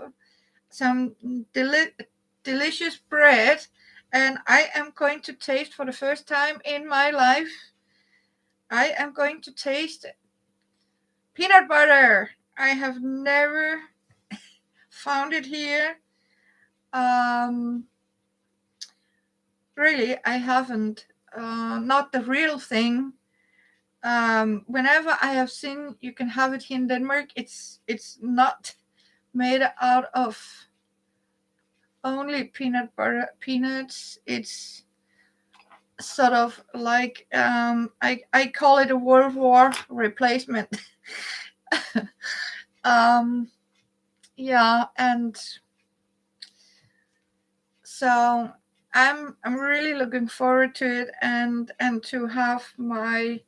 some delicious bread, and I am going to taste for the first time in my life. I am going to taste peanut butter. I have never found it here. Um, really, I haven't. Not the real thing. Whenever I have seen you can have it here in Denmark, it's not made out of only peanut butter peanuts. It's sort of like I call it a World War replacement. um, yeah, and so I'm really looking forward to it, and to have my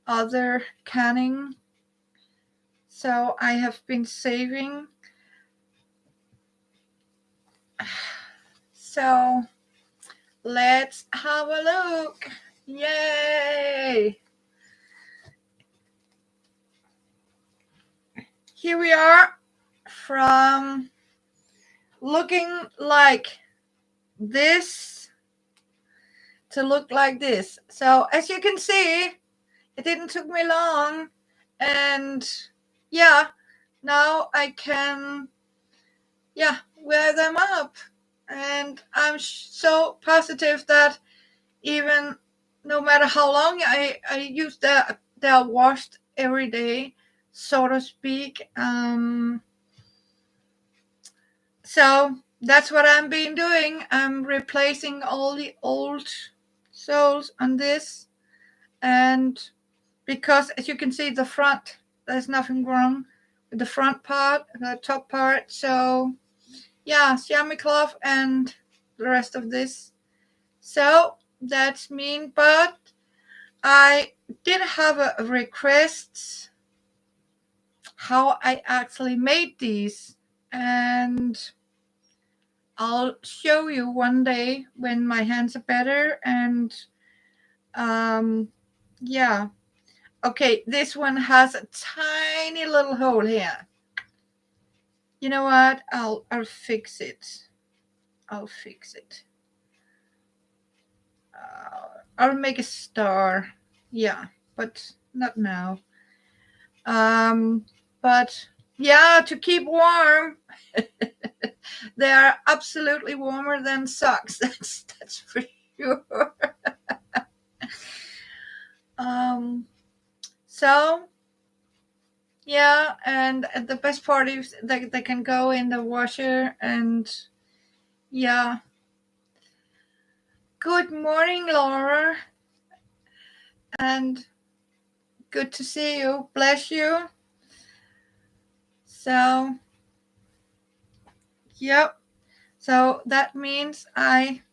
other canning. So I have been saving. So let's have a look. Yay! Here we are from looking like this to look like this. So as you can see, it didn't took me long, and yeah, now I can wear them up, and I'm so positive that even no matter how long I use they're washed every day, so to speak. So that's what I'm been doing. I'm replacing all the old soles on this, and because as you can see the front, there's nothing wrong with the front part, the top part. So yeah, chamois cloth and the rest of this. So that's mean, but I did have a request how I actually made these, and I'll show you one day when my hands are better. And um, yeah, okay, this one has a tiny little hole here. You know what? I'll fix it. I'll fix it. I'll make a star. Yeah, but not now. But yeah, to keep warm. They are absolutely warmer than socks. That's for sure. Um, so yeah, and the best part is they can go in the washer, and yeah. Good morning, Laura, and good to see you. Bless you. So yep. So that means I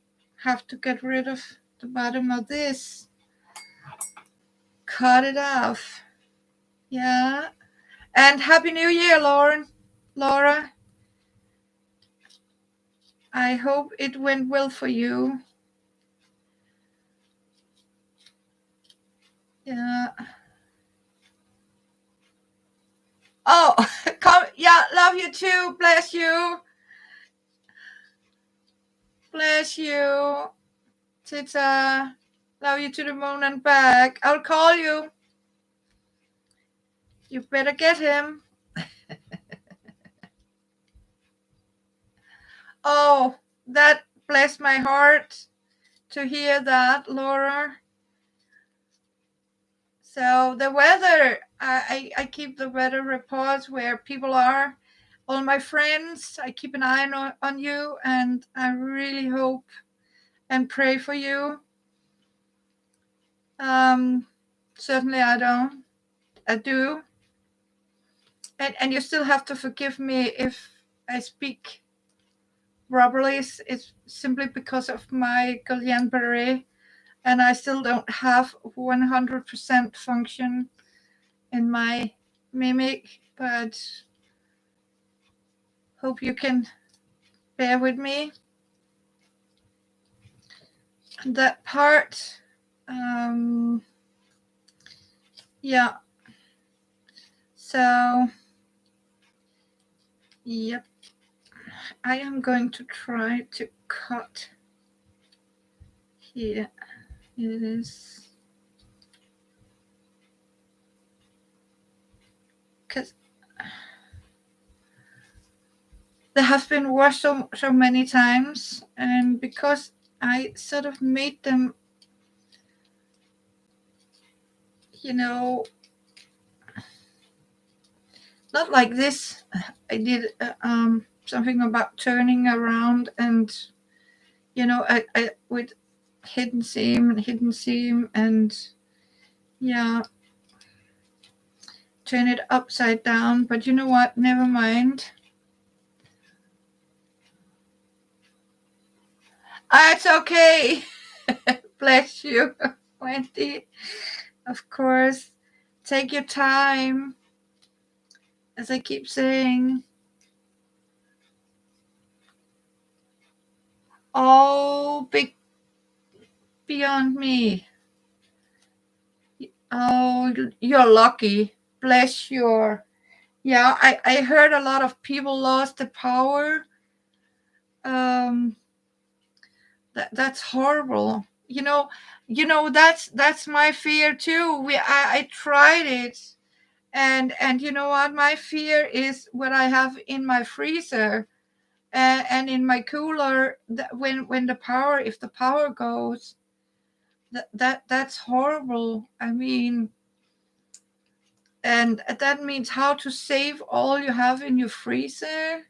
have to get rid of the bottom of this. Cut it off. Yeah. And Happy New Year, Laura. I hope it went well for you. Yeah. Oh, come. Yeah, love you too. Bless you. Bless you. Tita. Love you to the moon and back. I'll call you. You better get him. Oh, that blessed my heart to hear that, Laura. So the weather, I keep the weather reports where people are. All my friends, I keep an eye on you, and I really hope and pray for you. Um, Certainly I don't. I do. And you still have to forgive me if I speak properly. It's simply because of my Guillain-Barré, and I still don't have 100% function in my mimic, but hope you can bear with me. That part, yeah. So, yep. I am going to try to cut here. It is because they have been washed so many times, and because I sort of made them, you know, not like this. I did something about turning around, and I with hidden seam, and yeah, turn it upside down. But you know what? Never mind. It's okay. Bless you, Wendy. Of course. Take your time. As I keep saying, oh, big beyond me. Oh, you're lucky. Bless your. Yeah, I heard a lot of people lost the power. Um, that's horrible. That's my fear too. I tried it, and you know what? My fear is what I have in my freezer and in my cooler. When the power, if the power goes, that's horrible. I mean, and that means how to save all you have in your freezer.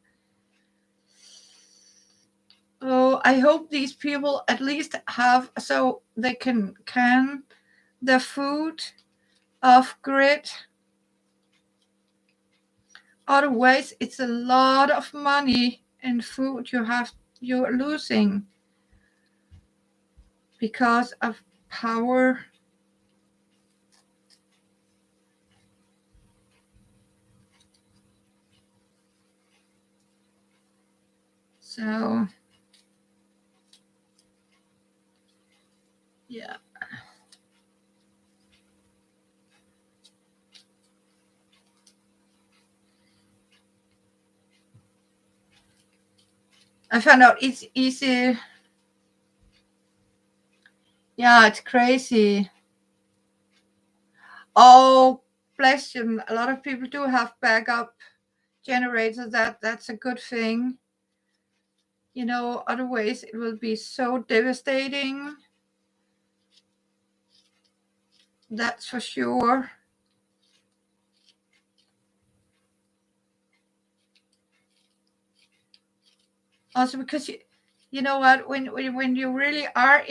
Oh, I hope these people at least have so they can the food off grid. Otherwise, it's a lot of money in food you're losing because of power. So yeah. I found out it's easy. Yeah, it's crazy. Oh, bless you. A lot of people do have backup generators. That's a good thing. Otherwise it will be so devastating. That's for sure. Also, because you know what, when you really are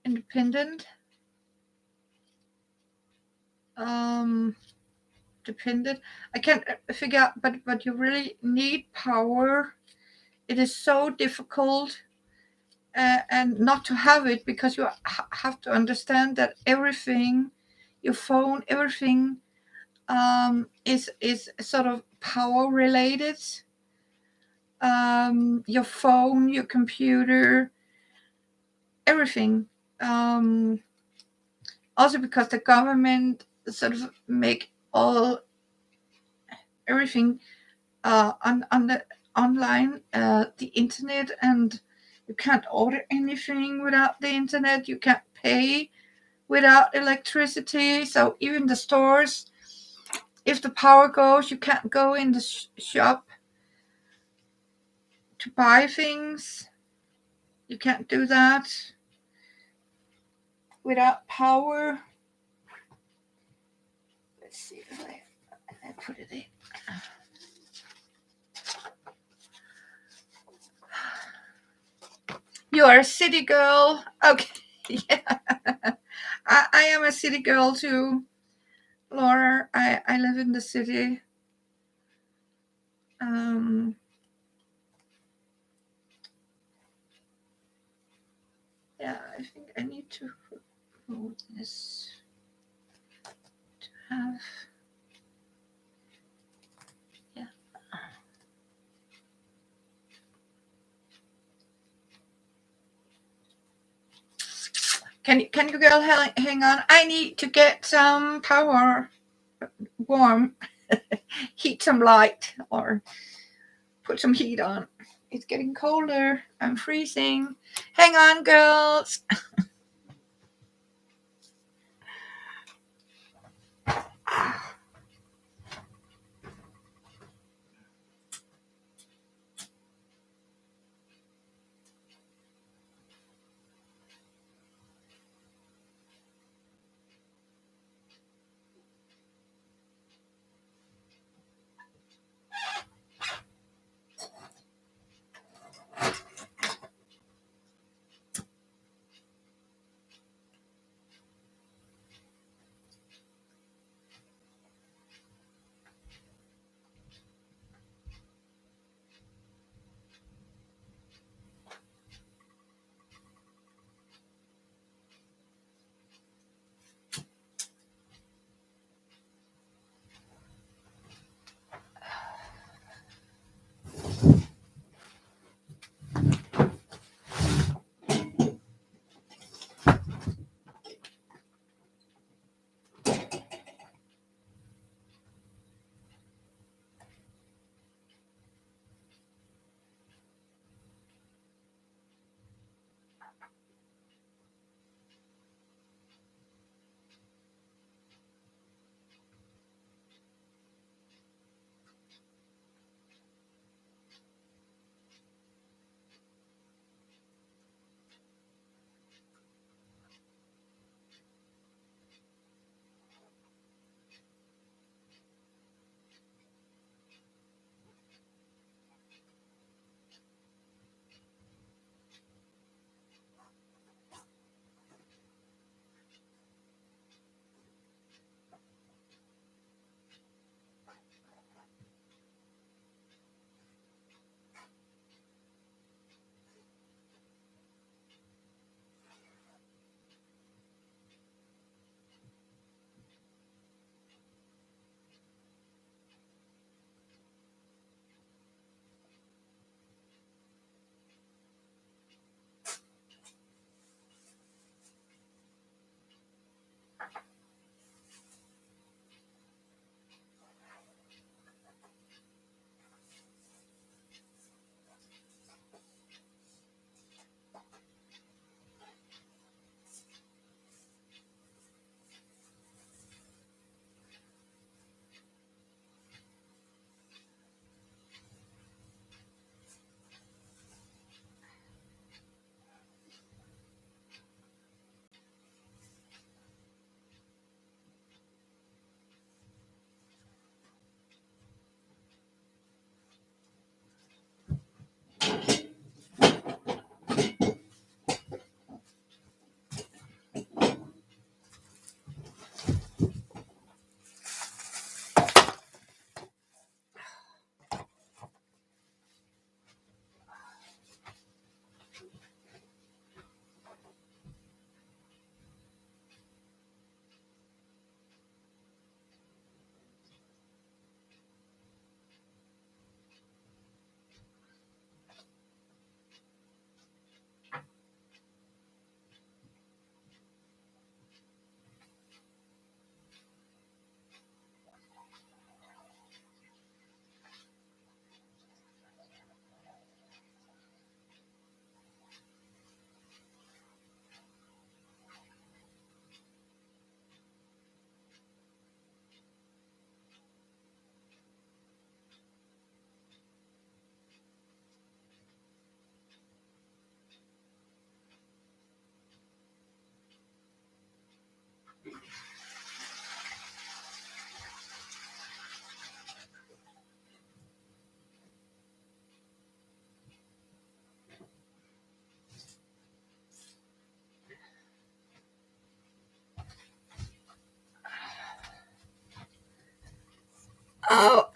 independent, um, dependent. I can't figure out, but you really need power. It is so difficult, and not to have it because you have to understand that everything, your phone, everything, is sort of power related. Your phone, your computer, everything. Also because the government sort of make everything on the online, the internet, and you can't order anything without the internet. You can't pay without electricity. So even the stores, if the power goes, you can't go in the shop to buy things. You can't do that without power. Let's see if I put it in. You are a city girl. Okay. Yeah. I am a city girl too, Laura. I live in the city. Yeah, I think I need to move this to have. Yeah. Can you girl hang on? I need to get some power warm, heat some light, or put some heat on. It's getting colder. I'm freezing. Hang on, girls.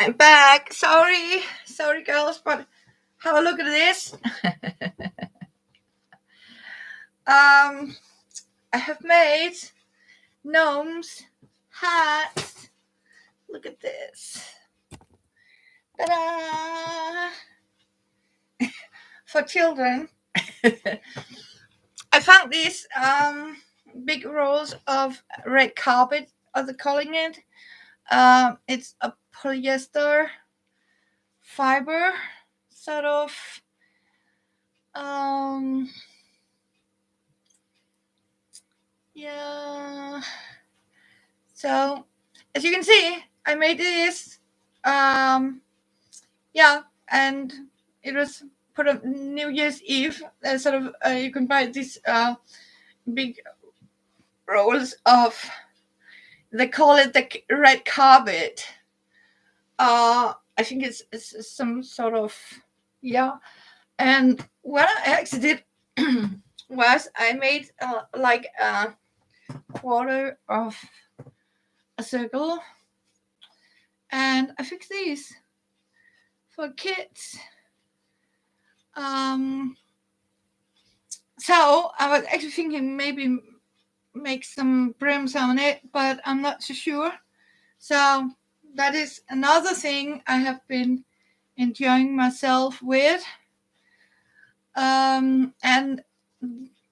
I'm back. Sorry, girls, but have a look at this. I have made gnomes hats. Look at this. Ta-da! For children. I found these big rolls of red carpet, as they're calling it. It's a polyester fiber, sort of. Um, yeah. So, as you can see, I made this. Um, yeah, and it was put on New Year's Eve. Sort of, you can buy these big rolls of. They call it the red carpet. I think it's some sort of, yeah. And what I actually did was I made like a quarter of a circle, and I fixed these for kids. Um, so I was actually thinking maybe make some brims on it, but I'm not so sure. So that is another thing I have been enjoying myself with. And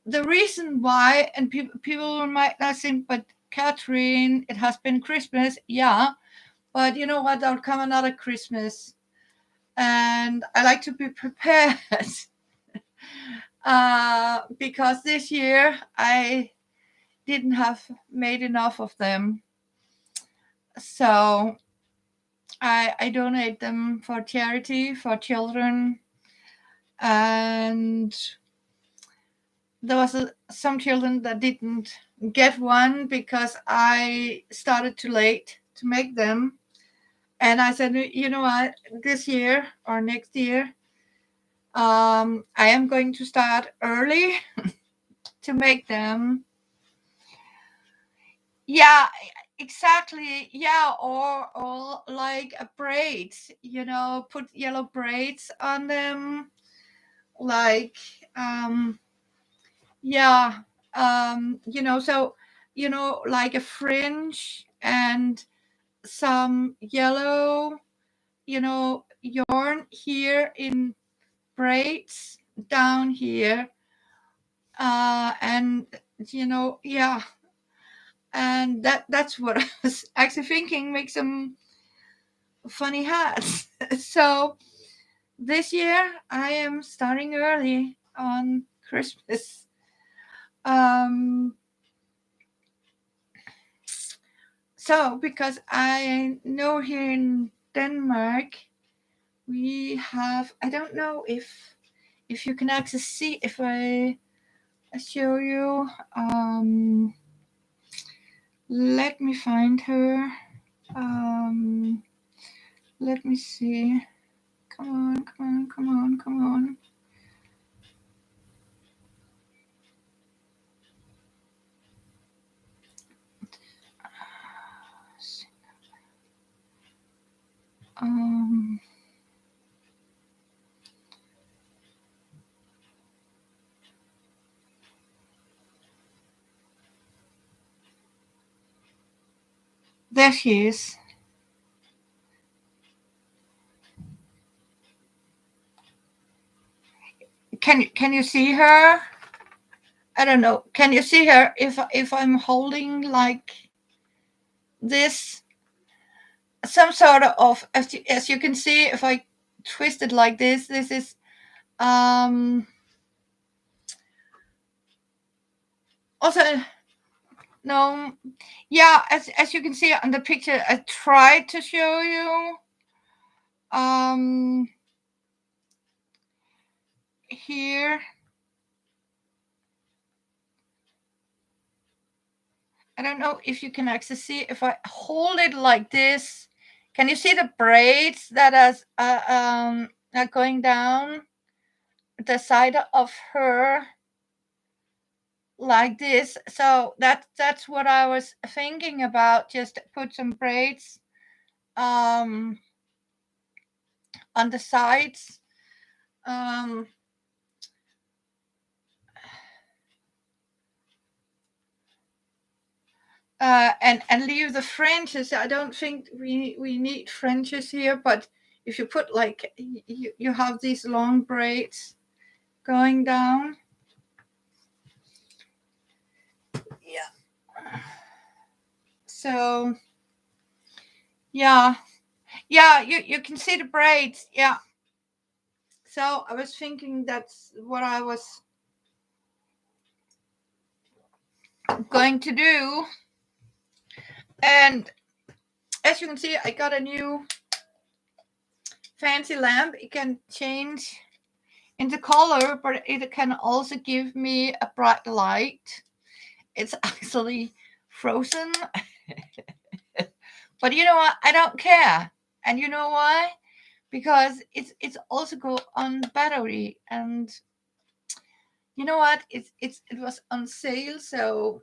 the reason why, and people might not think, but Catherine, it has been Christmas, yeah, but you know what? There'll come another Christmas, and I like to be prepared. Because this year I didn't have made enough of them, so I donate them for charity for children, and there was some children that didn't get one because I started too late to make them. And I said, you know what, this year or next year, I am going to start early to make them. Yeah, exactly. Yeah, or like a braids, put yellow braids on them, like yeah, so like a fringe and some yellow, yarn here in braids down here, and yeah, and that's what I was actually thinking, make some funny hats. So this year I am starting early on Christmas. um so because I know here in Denmark we have, I don't know if you can actually see, if I show you, let me find her. um Let me see. Come on. Um, there she is. Can you see her? I don't know. Can you see her if I'm holding like this? Some sort of, as you can see, if I twist it like this is um also, no, yeah, as you can see on the picture I tried to show you, here. I don't know if you can actually see, if I hold it like this. Can you see the braids that are going down the side of her like this? So that's what I was thinking about. Just put some braids, um, on the sides. Um, and leave the fringes. I don't think we need fringes here, but if you put like you have these long braids going down. Yeah. So yeah, yeah, you can see the braids. Yeah. So I was thinking that's what I was going to do. And as you can see, I got a new fancy lamp. It can change into color, but it can also give me a bright light. It's actually frozen, but you know what? I don't care. And you know why? Because it's also go on battery, and you know what? It was on sale, so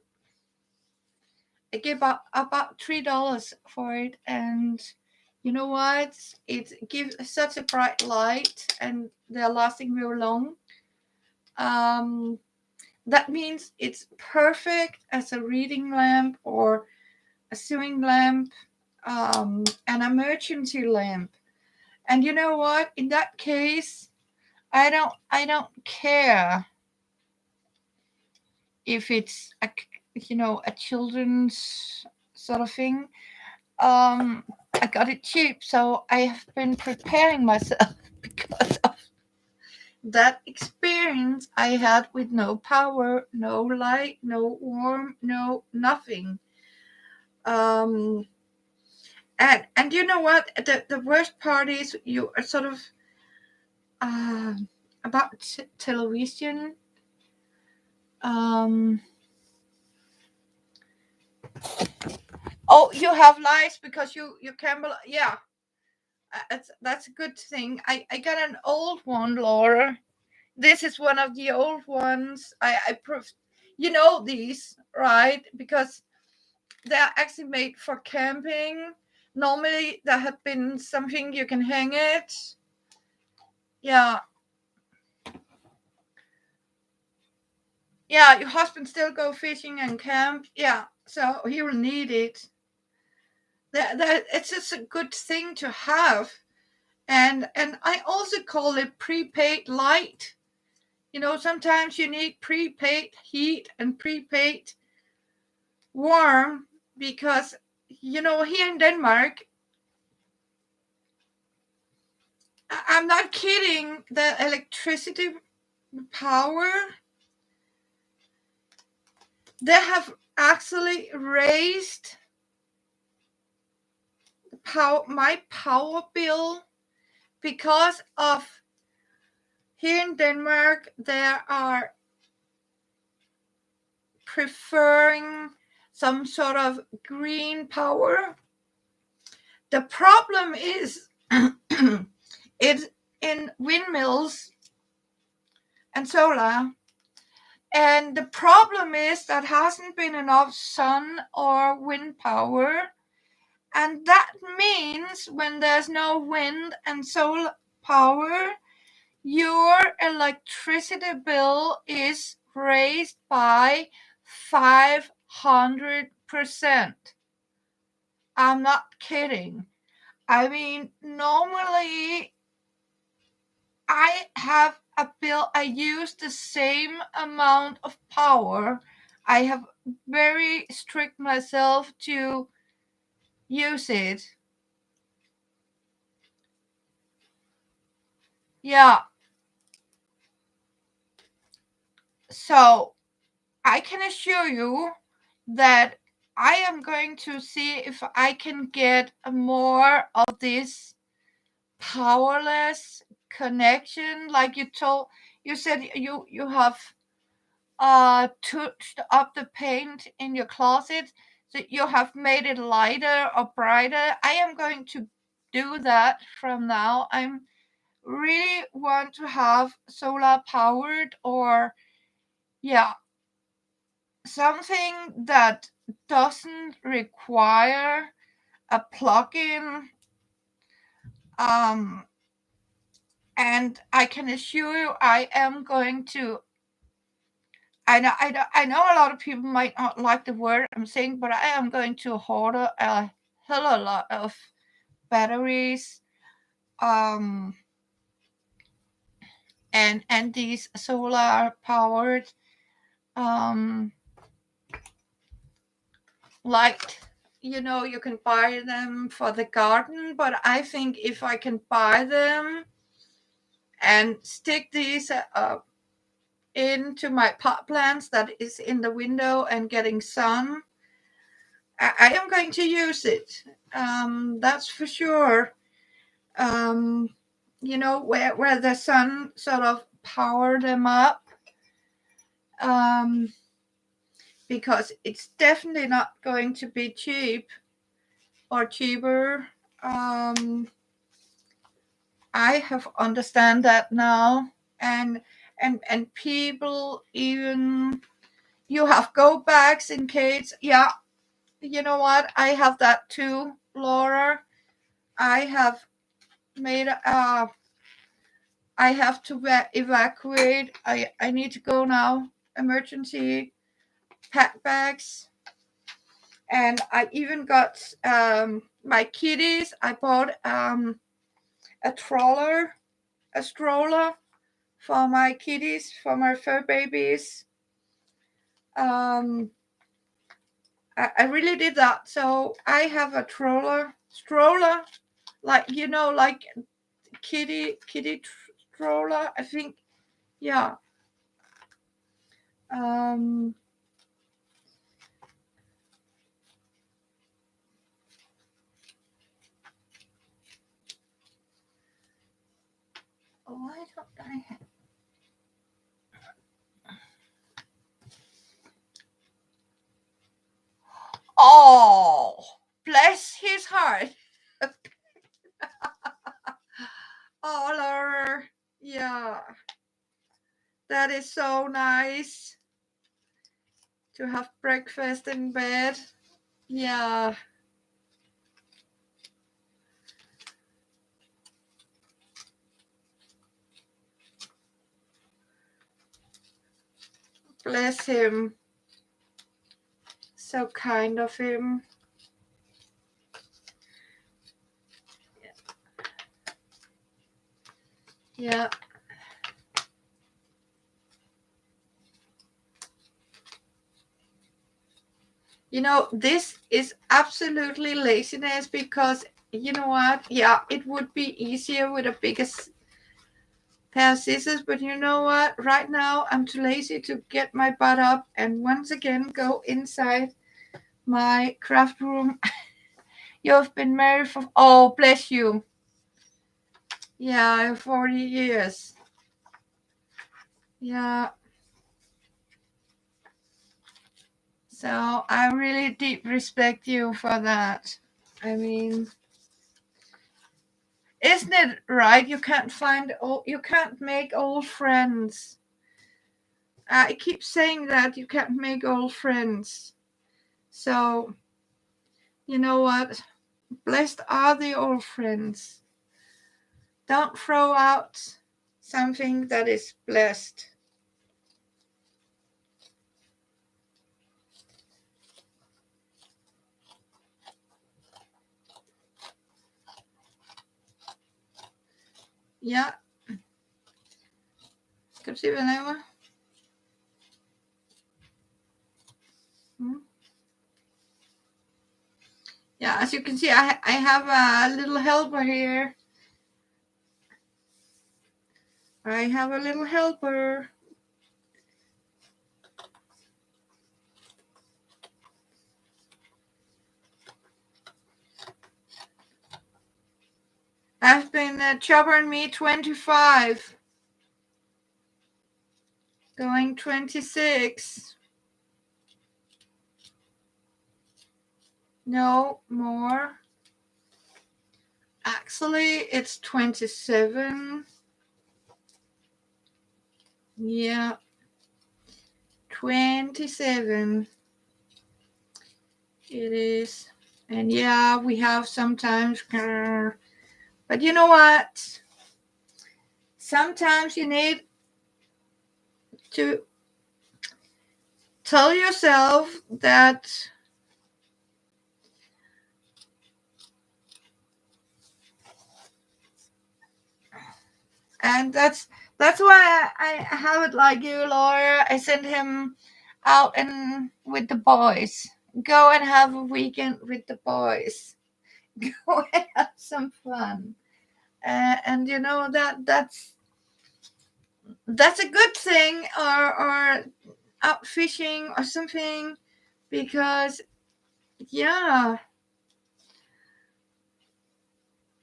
I gave about $3 for it, and you know what? It gives such a bright light, and they're lasting real long. Um, that means it's perfect as a reading lamp or a sewing lamp, an emergency lamp. And you know what? In that case, I don't care if it's a children's sort of thing. I got it cheap, so I have been preparing myself because of that experience I had with no power, no light, no warm, no nothing. Um, and you know what? The worst part is you are sort of uh, about television. Um, oh, you have lights because you can. Yeah, that's a good thing. I got an old one, Laura. This is one of the old ones. You know these, right? Because they're actually made for camping. Normally, there had been something you can hang it. Yeah, yeah. Your husband still go fishing and camp. Yeah, so he will need it. That it's just a good thing to have. And I also call it prepaid light. Sometimes you need prepaid heat and prepaid warm because here in Denmark, I'm not kidding, the electricity power, they have actually raised my power bill because of here in Denmark there are preferring some sort of green power. The problem is it's in windmills and solar. And the problem is that hasn't been enough sun or wind power. And that means when there's no wind and solar power, your electricity bill is raised by 500%. I'm not kidding. I mean, normally I have a bill, I use the same amount of power. I have very strict myself to use it. Yeah. So I can assure you that I am going to see if I can get more of this powerless connection. Like you said you have touched up the paint in your closet, so you have made it lighter or brighter. I am going to do that from now. I'm really want to have solar powered, or yeah, something that doesn't require a plug-in, um And I can assure you, I am going to. I know a lot of people might not like the word I'm saying, but I am going to order a hell of a lot of batteries, um, and these solar powered, um, like, you can buy them for the garden, but I think if I can buy them and stick these into my pot plants that is in the window and getting sun, I am going to use it. That's for sure. Um, where the sun sort of power them up, um, because it's definitely not going to be cheap or cheaper. Um, I have understand that now, and people, even you have go bags in case. Yeah, you know what? I have that too, Laura. I have made I have to evacuate. I need to go now. Emergency pack bags, and I even got my kitties. I bought a stroller for my kitties, for my fur babies. Um, I really did that. So I have a stroller, like like kitty stroller. I think, yeah. Um, why don't I have? Oh, bless his heart. Oh, Laura. Yeah, that is so nice to have breakfast in bed. Yeah. Bless him. So kind of him. Yeah. This is absolutely laziness, because you know what? Yeah, it would be easier with a bigger pair of scissors, but you know what? Right now, I'm too lazy to get my butt up and once again go inside my craft room. You've been married for, oh, bless you. Yeah, 40 years. Yeah. So I really deep respect you for that. I mean, isn't it right? You can't make old friends. I keep saying that you can't make old friends. So, you know what? Blessed are the old friends. Don't throw out something that is blessed. Ja, skal du se, hvad jeg laver? Yeah, as you can see, I have a little helper here. I have a little helper. I've been chopping me 25. Going 26. No more. Actually, it's 27. Yeah. 27. It is. And yeah, we have sometimes. But you know what? sometimes you need to tell yourself that and that's why I have it like you, Laura. I send him out and with the boys. Go and have a weekend with the boys. Go and have some fun. And you know that's a good thing, or out fishing or something, because yeah,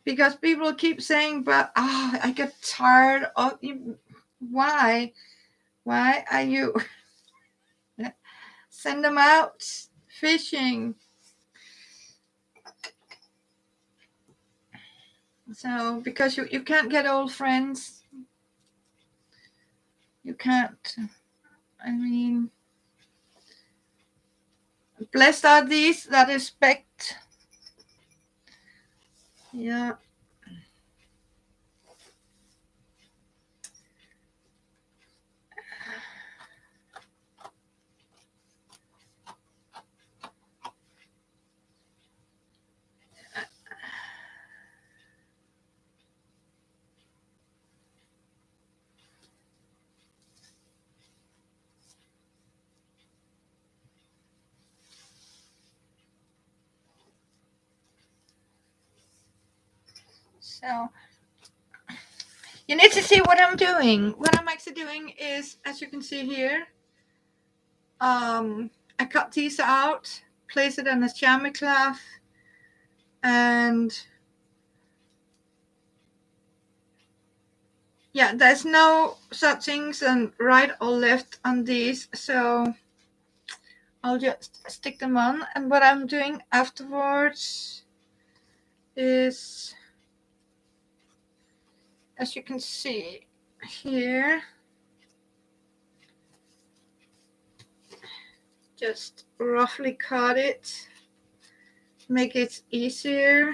because people keep saying, but I get tired of you. Why are you send them out fishing? So because you can't get old friends, you can't. I mean, blessed are these that expect. Yeah. So you need to see what I'm doing. What I'm actually doing is, as you can see here, I cut these out, place it on a chamois cloth, and yeah, there's no such things and right or left on these, so I'll just stick them on. And what I'm doing afterwards is, as you can see here, just roughly cut it, make it easier.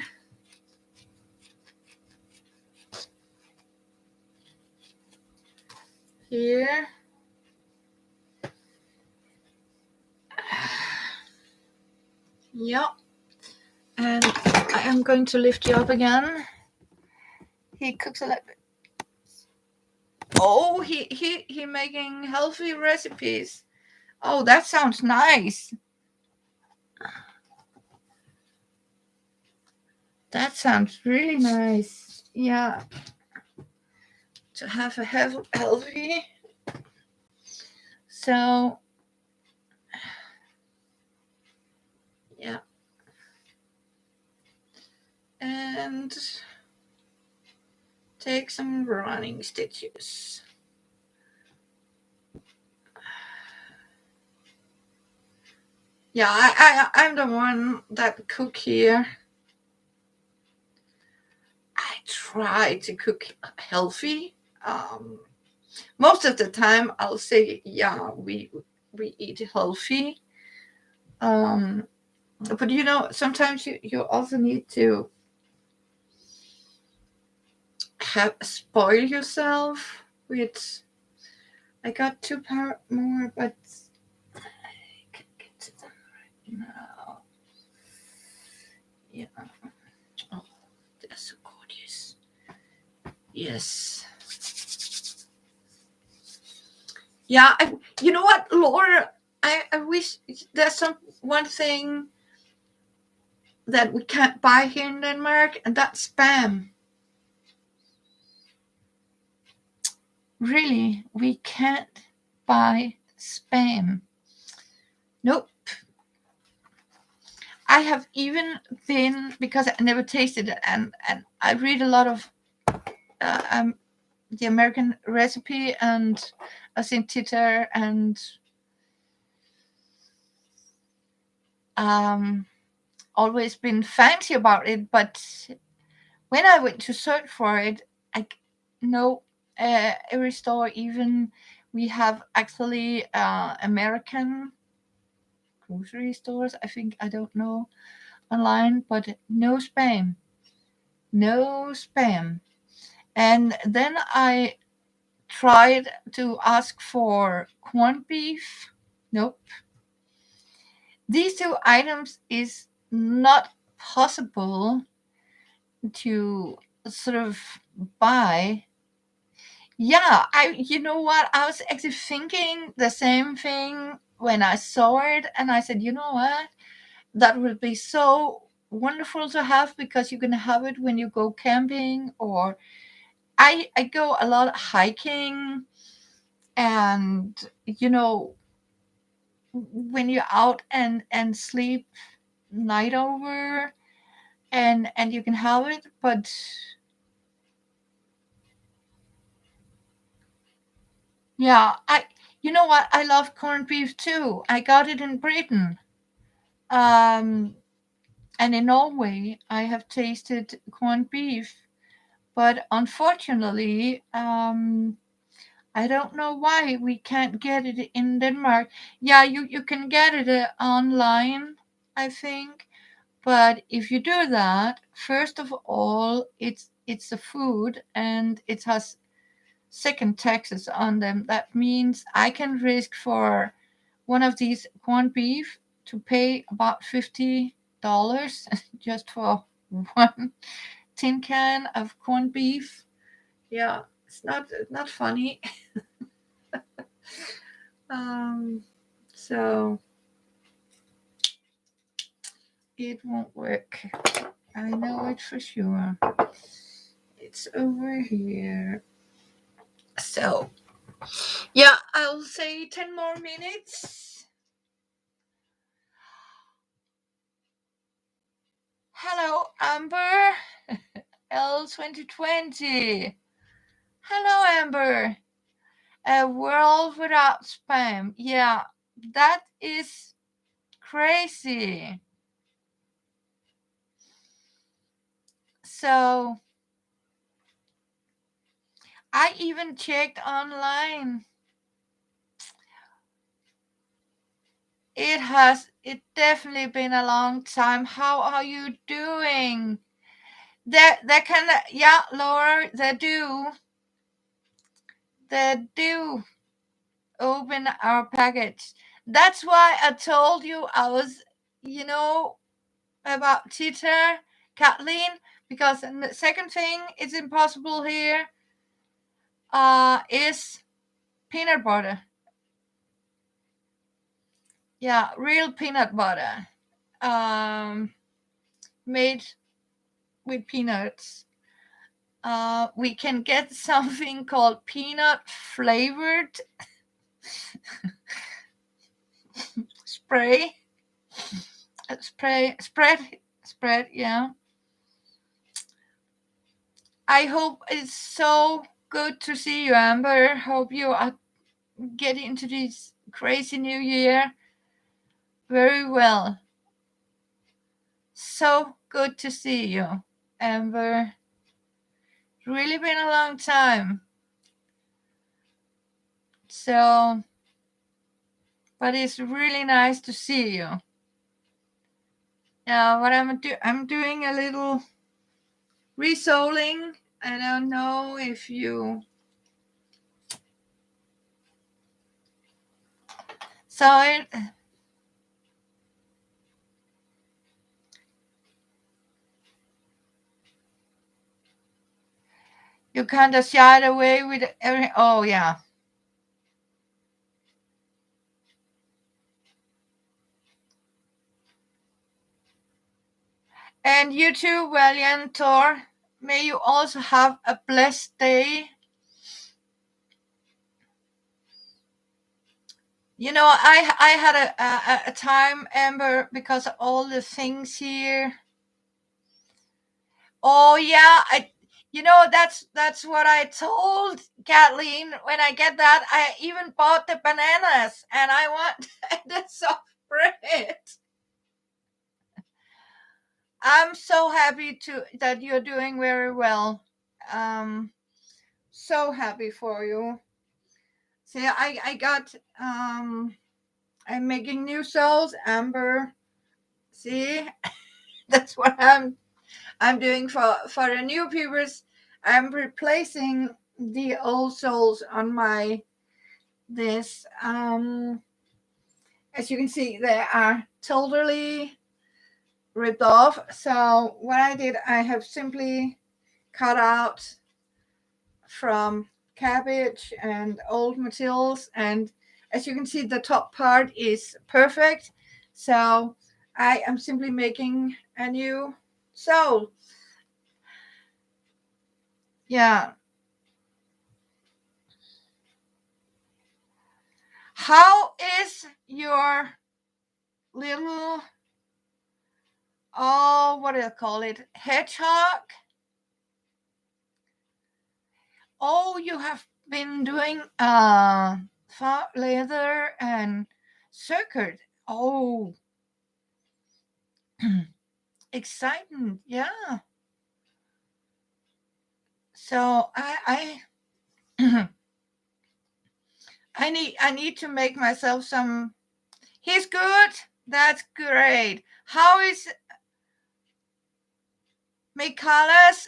Here. Yep. And I am going to lift you up again. He cooks a little bit. Oh, he making healthy recipes. Oh, that sounds nice. That sounds really nice. Yeah. To have a healthy. So, yeah. And take some running stitches. Yeah, I'm the one that cook here. I try to cook healthy. Most of the time, I'll say, yeah, we eat healthy. But you know, sometimes you also need to have spoil yourself with. I got two part more, but I can get to them right now. Yeah. Oh, they're so gorgeous. Yes. Yeah. You know what, Laura? I wish there's one thing that we can't buy here in Denmark, and that's spam. Really, we can't buy spam. Nope. I have even been, because I never tasted it, and I read a lot of the American recipe, and I've seen Twitter, and always been fancy about it. But when I went to search for it, I know every store, even we have actually American grocery stores, I think, I don't know, online, but no spam. And then I tried to ask for corned beef. Nope. These two items is not possible to sort of buy. Yeah, you know what? I was actually thinking the same thing when I saw it, and I said, you know what? That would be so wonderful to have, because you can have it when you go camping, or I go a lot hiking, and when you're out and sleep night over, and you can have it. But yeah, you know what? I love corned beef too. I got it in Britain. Um, and in Norway, I have tasted corned beef, but unfortunately, I don't know why we can't get it in Denmark. Yeah, you can get it online, I think. But if you do that, first of all, it's a food, and it has second taxes on them. That means I can risk for one of these corned beef to pay about $50 just for one tin can of corned beef. Yeah, it's not funny. Um, so it won't work. I know it for sure. It's over here. So yeah, I'll say 10 more minutes. Hello, Amber. L2020. Hello, Amber. A world without spam. Yeah, that is crazy. So I even checked online. It definitely been a long time. How are you doing? They can, yeah, Laura, they do open our package. That's why I told you I was, you know, about Tita, Kathleen, because the second thing is impossible here is peanut butter. Yeah, real peanut butter. Made with peanuts. We can get something called peanut flavored spray. Spread. Yeah. I hope it's so good to see you, Amber. Hope you are getting into this crazy new year very well. So good to see you, Amber. Really been a long time. So, but it's really nice to see you. Yeah, what I'm doing a little resoling. I don't know if saw it. You kind of shied away with every. Oh yeah. And you too, Valiant Thor. May you also have a blessed day. You know, I had a time, Amber, because of all the things here. Oh yeah, that's what I told Kathleen. When I get that, I even bought the bananas, and I want the soft bread. I'm so happy that you're doing very well. Um, so happy for you. See, I got I'm making new cells, Amber. See, that's what I'm doing for the new viewers. I'm replacing the old soles on my this. As you can see, they are totally ripped off. So what I did, I have simply cut out from cabbage and old materials, and as you can see, the top part is perfect. So I am simply making a new sole. Yeah. How is your little, oh, what do you call it, hedgehog? Oh, you have been doing fur leather and circuit. Oh, exciting. Yeah. So I I need to make myself some. He's good. That's great. How is Mikala's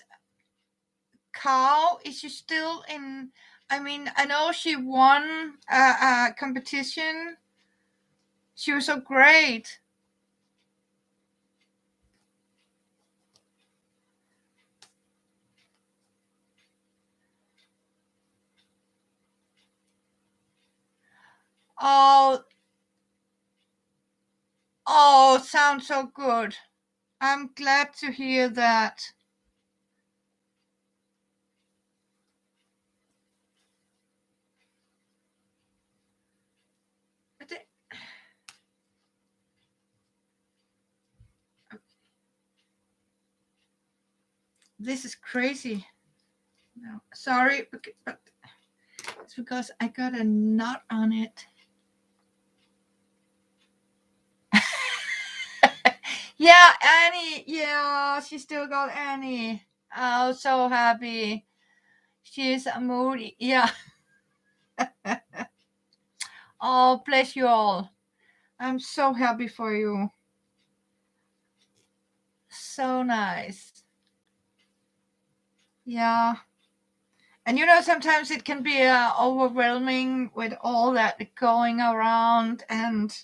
cow? Is she still in? I mean, I know she won a competition. She was so great. Oh, oh, sounds so good. I'm glad to hear that. This is crazy. No, sorry, but it's because I got a knot on it. Yeah, Annie. Yeah, she still got Annie. Oh, so happy. She's a moody. Yeah. Oh, bless you all. I'm so happy for you. So nice. Yeah. And sometimes it can be overwhelming with all that going around. And,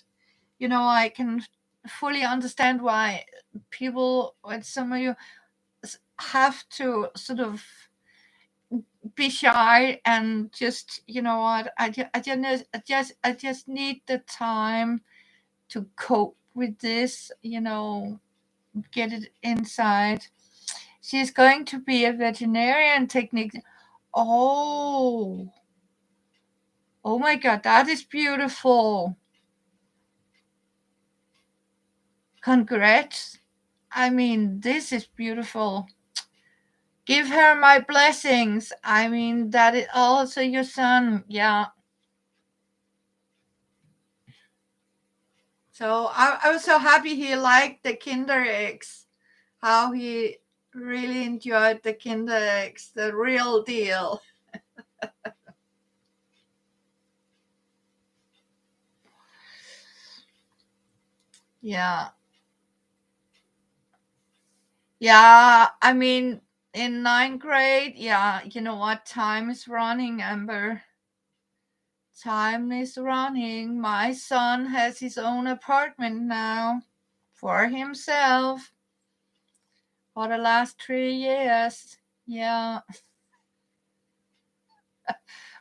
I can fully understand why people, with some of you, have to sort of be shy and just, what, I just need the time to cope with this, get it inside. She's going to be a veterinarian technique. Oh, oh my God, that is beautiful. Congrats. I mean, this is beautiful. Give her my blessings. I mean, that is also your son. Yeah. So I was so happy he liked the Kinder eggs. How he really enjoyed the Kinder eggs, the real deal. Yeah. Yeah, I mean, in ninth grade, yeah, you know what? Time is running, Amber. Time is running. My son has his own apartment now for himself for the last 3 years. Yeah,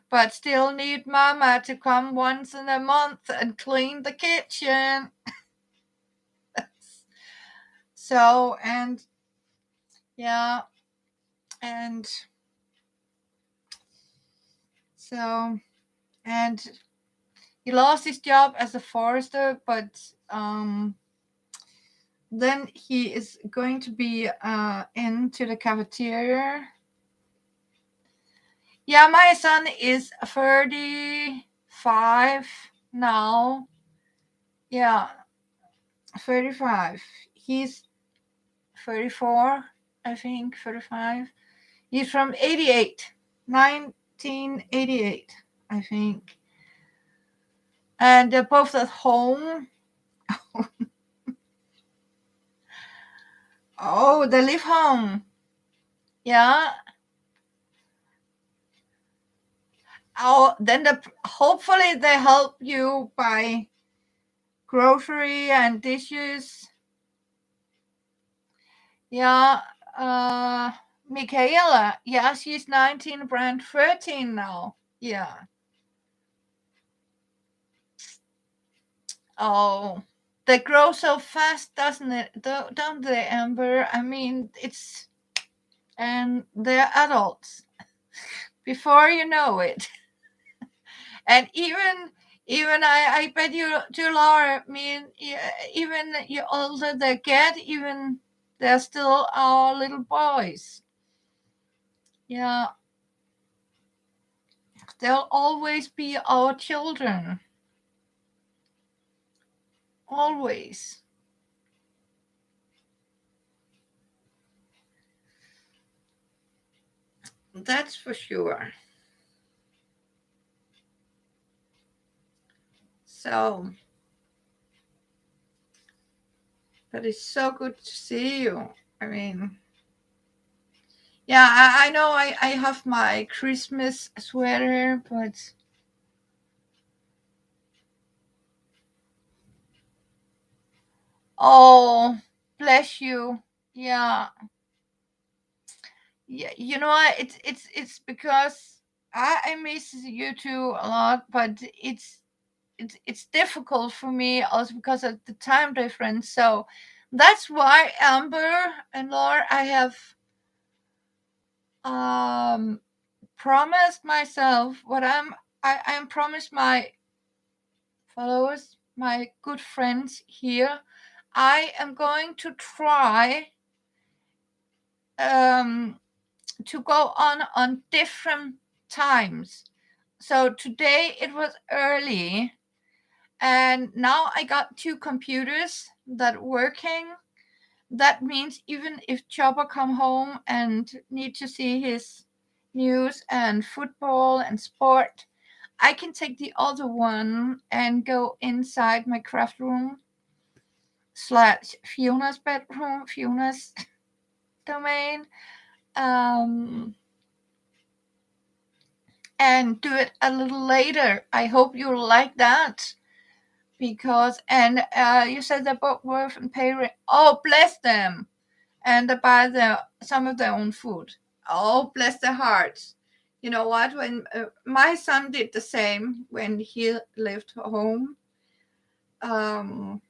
but still need mama to come once in a month and clean the kitchen. So, and yeah, and so, and he lost his job as a forester, but then he is going to be into the cafeteria. Yeah, my son is 35 now. Yeah, 35. He's 34, I think, 35. He's from 88, 1988, I think. And they're both at home. Oh, they live home. Yeah. Oh, then hopefully they help you buy grocery and dishes. Yeah, Michaela. Yeah, she's 19, brand 13 now. Yeah. Oh, they grow so fast, doesn't it? Don't they, Amber? I mean, and they're adults before you know it. And even I bet you, Laura, I mean, even the older they get, even they're still our little boys. Yeah, they'll always be our children. Always. That's for sure. So, but it's so good to see you. I mean, yeah, I know I have my Christmas sweater, but oh, bless you. Yeah, yeah. You know what? It's because I miss you too a lot, but it's difficult for me also because of the time difference. So that's why Amber and Laura, I have um promised myself what I'm promised my followers, my good friends here. I am going to try um to go on different times. So today it was early, and now I got two computers that working. That means even if Chopper come home and need to see his news and football and sport, I can take the other one and go inside my craft room slash Fiona's bedroom, Fiona's domain, um, and do it a little later. I hope you like that because, and you said they both work and pay rent. Oh, bless them. And they buy some of their own food. Oh, bless their hearts. You know what? When my son did the same when he lived home. Um,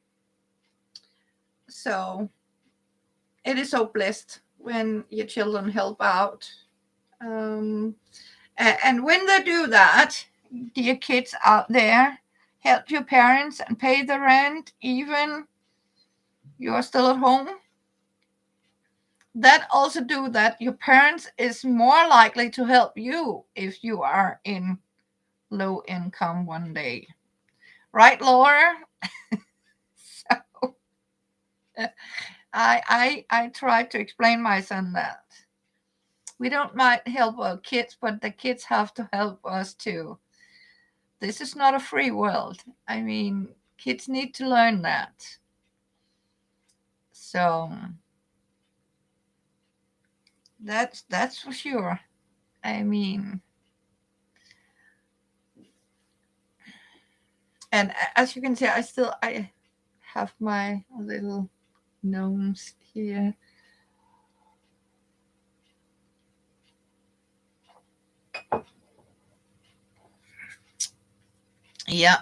so it is so blessed when your children help out. Um, and when they do that, dear kids out there, help your parents and pay the rent, even you're still at home. That also do that your parents is more likely to help you if you are in low income one day. Right, Laura? So I try to explain my son that. We don't might help our kids, but the kids have to help us too. This is not a free world. I mean, kids need to learn that. So that's for sure. I mean, and as you can see, I have my little gnomes here. Yeah.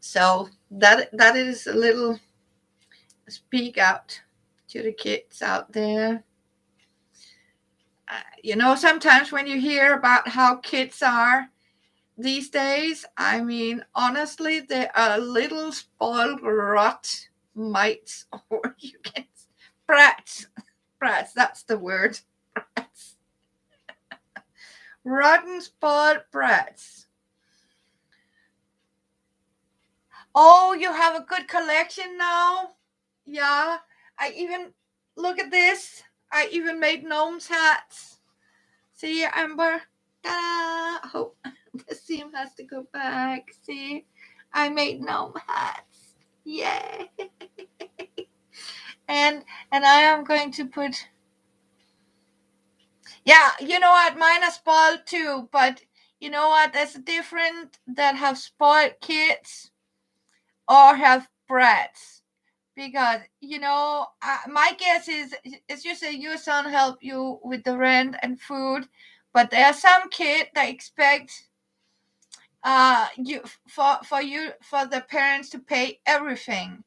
So that is a little speak out to the kids out there. Sometimes when you hear about how kids are these days, I mean, honestly, they are little spoiled rot mites, or you can brats. Brats, that's the word. Brats. Rotten spoiled brats. Oh, you have a good collection now? Yeah. I even look at this. I even made gnomes hats. See, Amber? Ta-da! Oh, the seam has to go back. See, I made gnome hats. Yay! And I am going to put. Yeah, you know what? Mine are spoiled too, but you know what? There's a difference that have spoiled kids or have brats. Because my guess is, as you say, your son help you with the rent and food, but there are some kids that expect you for the parents to pay everything.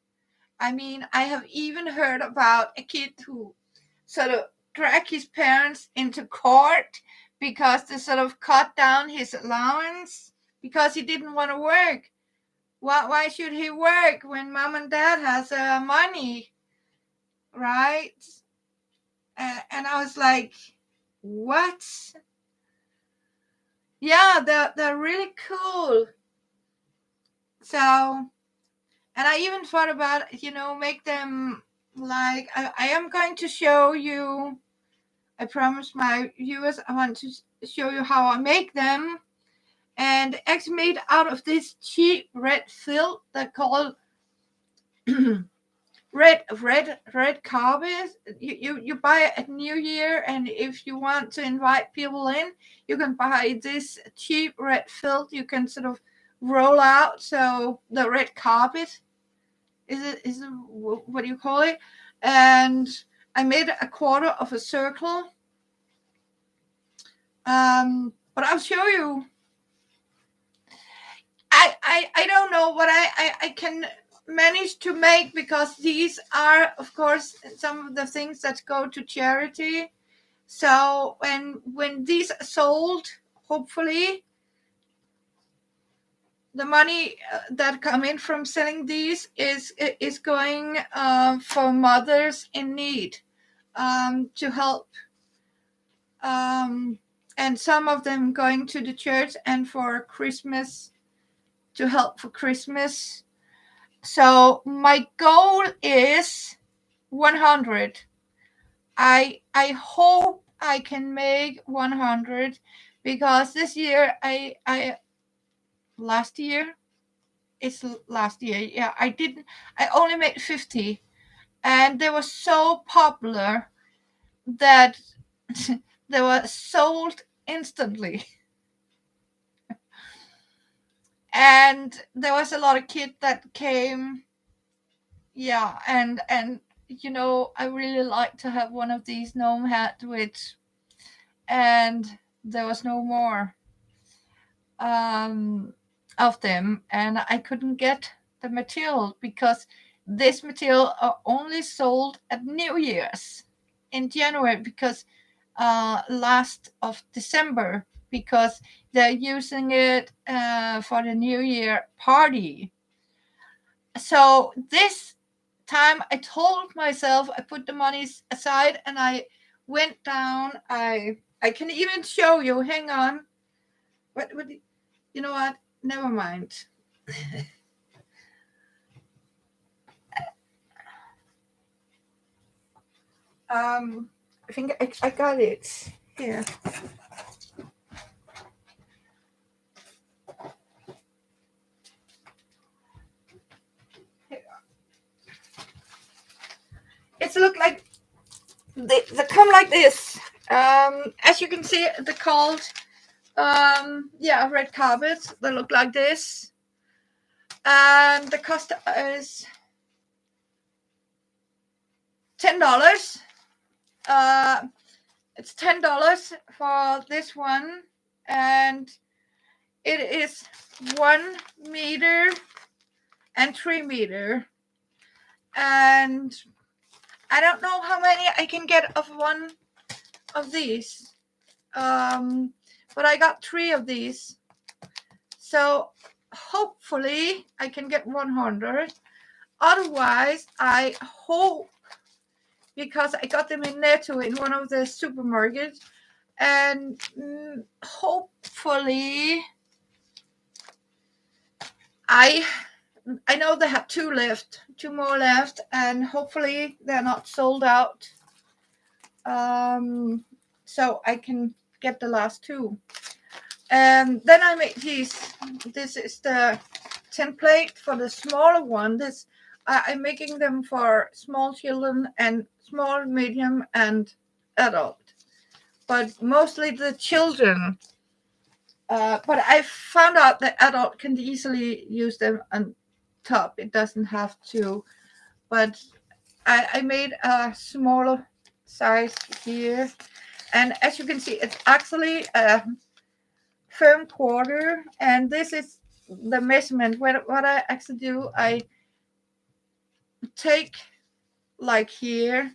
I mean, I have even heard about a kid who sort of dragged his parents into court because they sort of cut down his allowance because he didn't want to work. Why should he work when mom and dad has money, right? And I was like, what? Yeah, they're really cool. So, and I even thought about, make them like, I am going to show you, I promise my viewers, I want to show you how I make them. And actually made out of this cheap red felt that called red carpet. You buy it at New Year, and if you want to invite people in, you can buy this cheap red felt. You can sort of roll out, so the red carpet is it what do you call it? And I made a quarter of a circle. But I'll show you. I don't know what I can manage to make, because these are, of course, some of the things that go to charity. So when these are sold, hopefully the money that come in from selling these is going for mothers in need, to help, and some of them going to the church and for Christmas, to help for Christmas. So my goal is 100. I hope I can make 100, because this year I last year it's last year, yeah, I only made 50, and they were so popular that they were sold instantly. And there was a lot of kids that came. Yeah, and I really like to have one of these gnome hat with, and there was no more of them, and I couldn't get the material, because this material are only sold at New Year's in January, because last of December, because they're using it for the New Year party. So this time I told myself, I put the money aside, and I went down. I can even show you. Hang on. What you know what? Never mind. I think I got it here. It's look like they come like this. As you can see, they're called red carpets. They look like this, and the cost is $10. It's $10 for this one, and it is 1 meter and 3 meter, and I don't know how many I can get of one of these, but I got 3 of these, so hopefully I can get 100. Otherwise, I hope, because I got them in Netto in one of the supermarkets, and hopefully I know they have 2 more left, and hopefully they're not sold out, so I can get the last 2. And then I make these. This is the template for the smaller one. I'm making them for small children and small, medium, and adult, but mostly the children. But I found out that adult can easily use them on top. It doesn't have to. But I made a smaller size here. And as you can see, it's actually a firm quarter. And this is the measurement. What I actually do, I take like here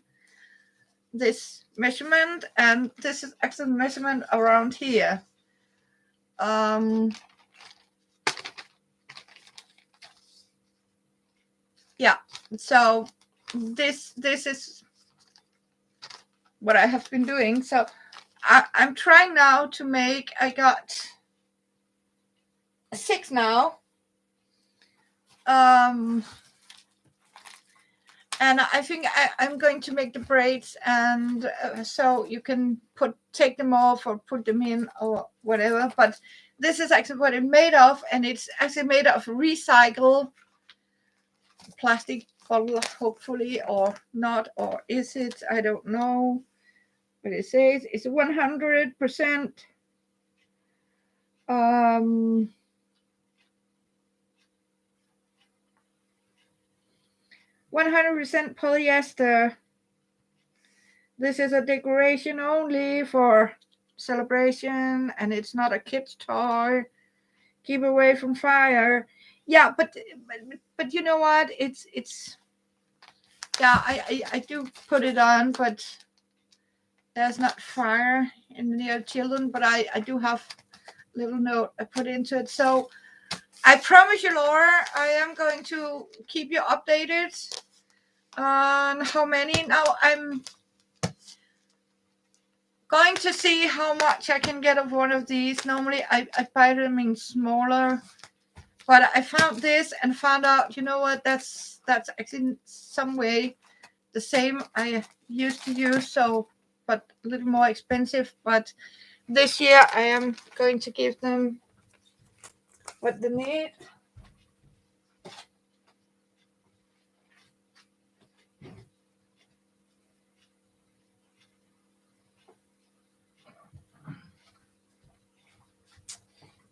this measurement, and this is actually measurement around here. Yeah, so this is what I have been doing. So I'm trying now to make, I got 6 now. And I think I'm going to make the braids, and so you can take them off or put them in or whatever. But this is actually what it's made of, and it's actually made of recycled plastic bottle, hopefully, or not, or is it? I don't know. But it says it's 100% 100% polyester. This is a decoration only for celebration, and it's not a kid's toy. Keep away from fire. Yeah, but you know what? It's yeah. I do put it on, but there's not fire in near children. But I do have a little note I put into it. So I promise you, Laura, I am going to keep you updated on how many. Now I'm going to see how much I can get of one of these. Normally I buy them in smaller, but I found this and found out, you know what, that's actually in some way the same I used to use, so but a little more expensive. But this year I am going to give them what they need.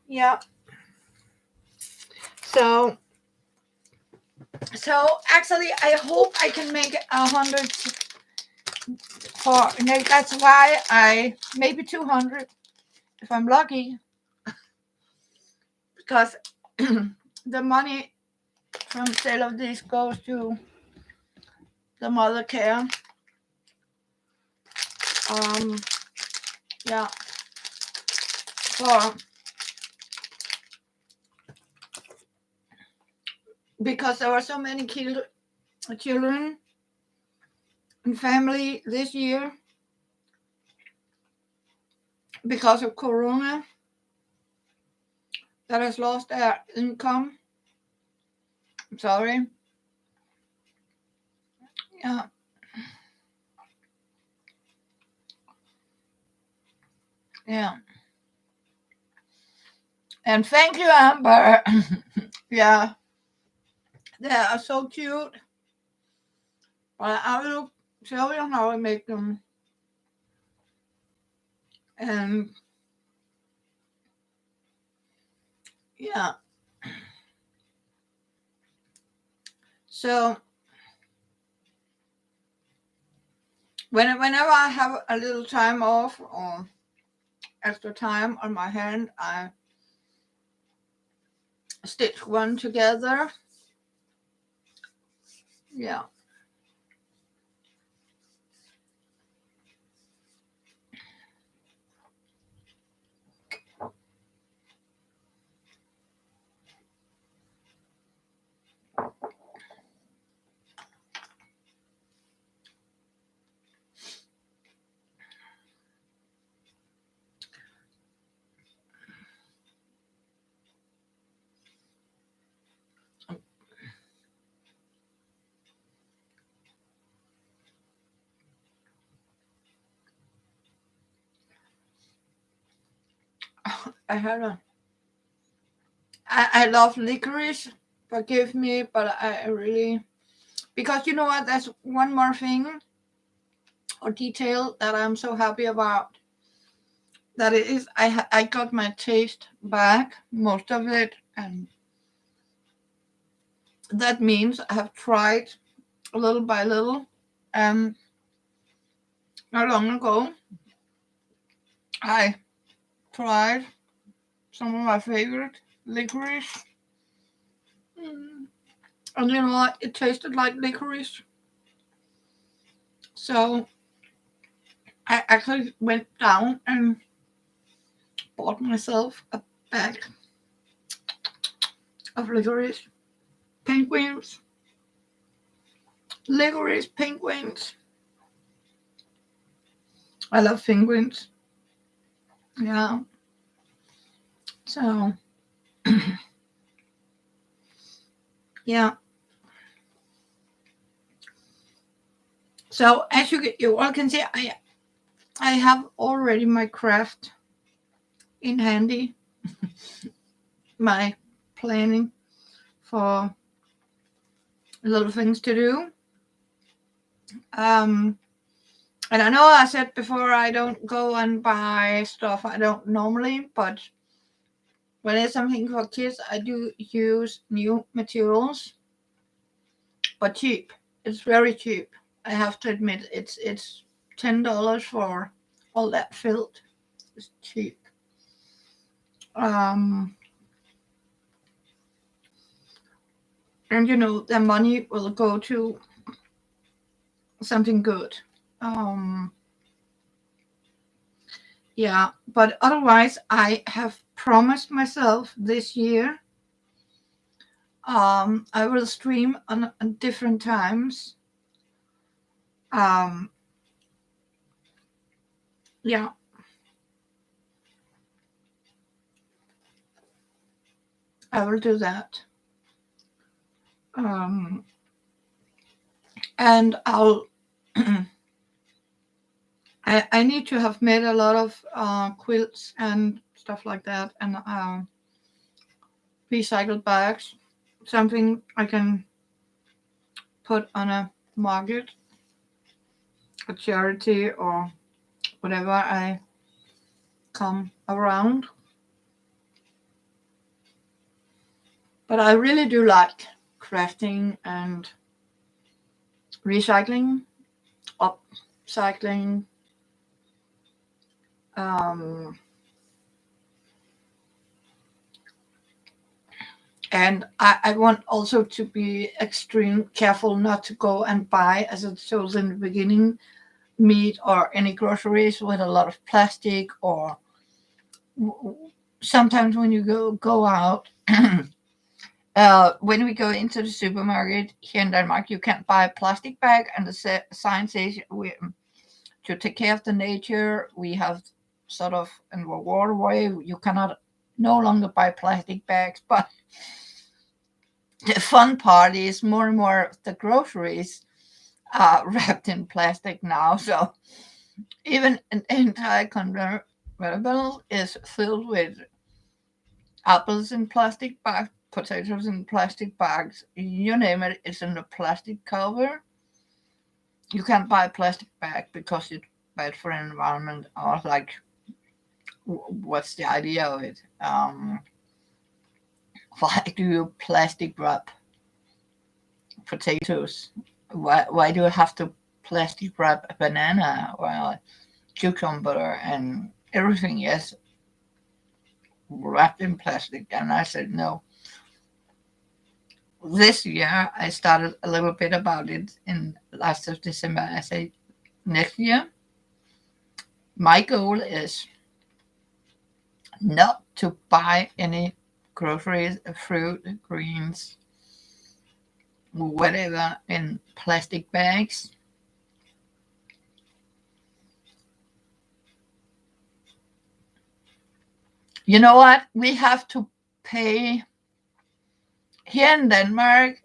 Yeah. So actually I hope I can make 100 for next. That's why I maybe 200 if I'm lucky, because the money from sale of these goes to the mother care. Yeah, for because there were so many children and family this year because of Corona that has lost their income. Sorry. Yeah. Yeah. And thank you, Amber. Yeah. They are so cute. But I will show you how I make them. And yeah. So whenever I have a little time off or extra time on my hand, I stitch one together. Yeah. I love licorice. Forgive me, but I really, because you know what? There's one more thing or detail that I'm so happy about. That is, I got my taste back, most of it, and that means I have tried little by little. And not long ago, I tried some of my favorite licorice. Mm. And you know what? It tasted like licorice. So I actually went down and bought myself a bag of licorice penguins. Licorice penguins. I love penguins. Yeah. So yeah. So as you all can see, I have already my craft in handy, my planning for little things to do. Um, and I know I said before I don't go and buy stuff I don't normally, but when it's something for kids, I do use new materials, but cheap. It's very cheap. I have to admit, it's $10 for all that filled. It's cheap. Um, and the money will go to something good. Um, yeah, but otherwise, I have promised myself this year. I will stream on different times. Um, yeah, I will do that. Um, and I need to have made a lot of quilts and stuff like that, and recycled bags, something I can put on a market, a charity, or whatever I come around. But I really do like crafting and recycling, upcycling. Um, and I want also to be extreme careful not to go and buy, as it shows in the beginning, meat or any groceries with a lot of plastic, or sometimes when you go out. When we go into the supermarket here in Denmark, you can't buy a plastic bag, and the sign says to take care of the nature. We have sort of in the waterway, you cannot no longer buy plastic bags. But the fun part is more and more of the groceries are wrapped in plastic now. So even an entire convertible is filled with apples in plastic bags, potatoes in plastic bags, you name it, it's in a plastic cover. You can't buy a plastic bag because it's bad for the environment. I was like, what's the idea of it? Why do you plastic wrap potatoes? Why do you have to plastic wrap a banana or a cucumber and everything is wrapped in plastic? And I said, no. This year, I started a little bit about it in last of December. I said, next year, my goal is not to buy any groceries, fruit, greens, whatever in plastic bags. You know what? We have to pay here in Denmark.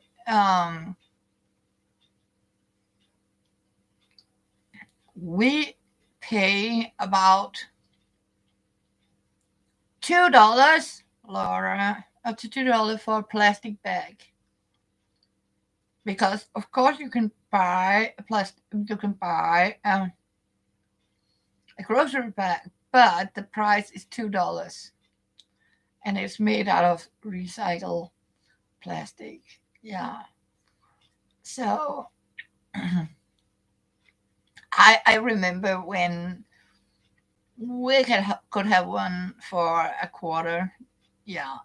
We pay about $2, Laura, up to $2 for a plastic bag. Because of course you can buy a grocery bag, but the price is $2, and it's made out of recycled plastic. Yeah. So I remember when we could have one for a quarter. Yeah,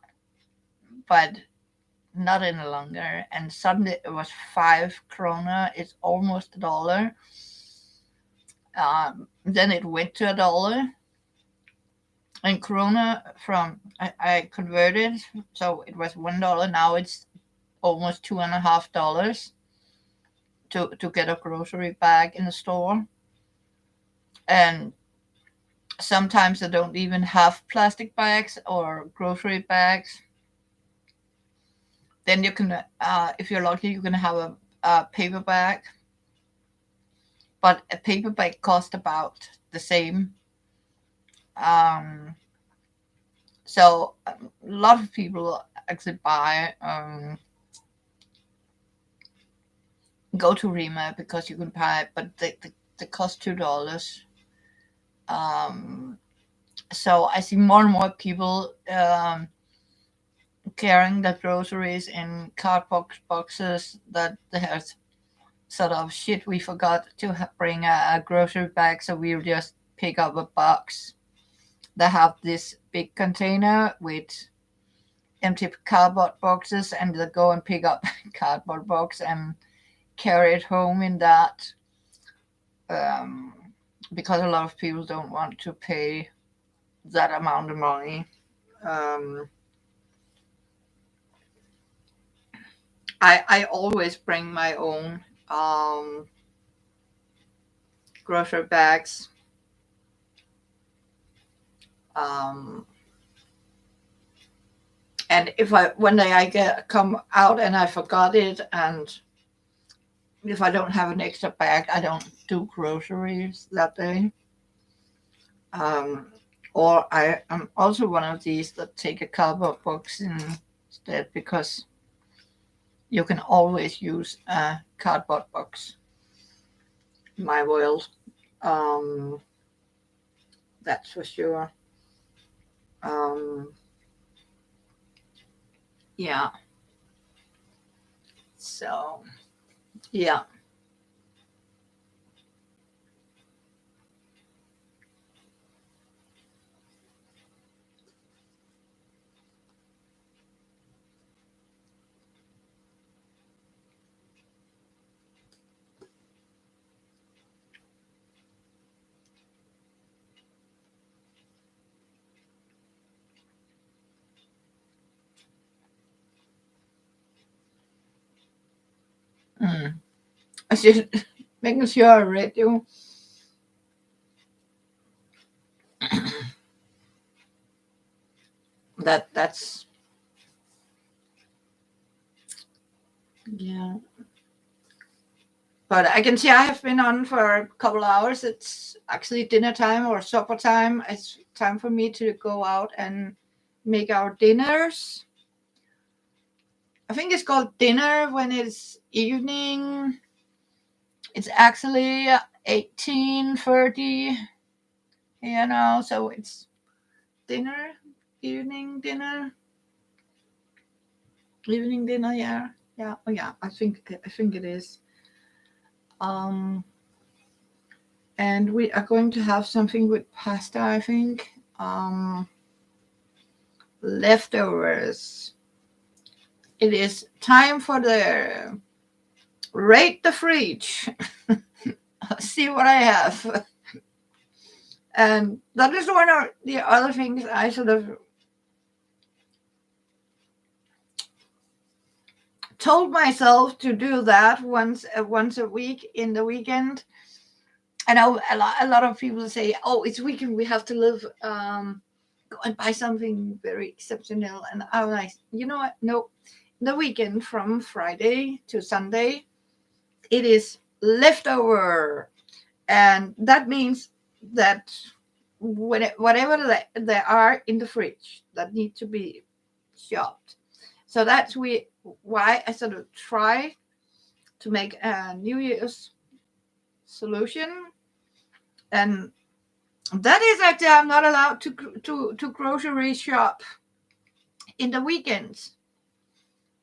but not any longer. And suddenly it was 5 krona. It's almost $1. Then it went to $1. And krona I converted, so it was $1. Now it's almost $2.50 to get a grocery bag in the store. And sometimes they don't even have plastic bags or grocery bags. Then you can, if you're lucky, you can have a paper bag. But a paper bag costs about the same. So a lot of people actually go to Rima because you can buy it, but they cost $2. So I see more and more people carrying the groceries in cardboard boxes that there's sort of shit. We forgot to bring a grocery bag, so we'll just pick up a box. They have this big container with empty cardboard boxes, and they go and pick up cardboard box and carry it home in that, because a lot of people don't want to pay that amount of money. I always bring my own grocery bags. And if one day I come out and I forgot it, and if I don't have an extra bag, I don't do groceries that day. Or I am also one of these that take a cardboard box instead, because you can always use a cardboard box in my world. That's for sure. Yeah. So, yeah. I just making sure I read you. That's yeah. But I can see I have been on for a couple hours. It's actually dinner time or supper time. It's time for me to go out and make our dinners. I think it's called dinner when it's evening. It's actually 18:30 here now, so it's dinner, evening dinner. Evening dinner, yeah. Yeah. Oh yeah, I think it is. And we are going to have something with pasta, I think. Leftovers. It is time for the rate the fridge. See what I have. And that is one of the other things I sort of told myself to do that once a week in the weekend. I know a lot of people say, "Oh, it's weekend. We have to live, go and buy something very exceptional." And I'm like, you know what? No, the weekend from Friday to Sunday, it is leftover, and that means that whatever there are in the fridge that need to be shopped. So that's why I sort of try to make a New Year's solution, and That is actually, I'm not allowed to grocery shop in the weekends.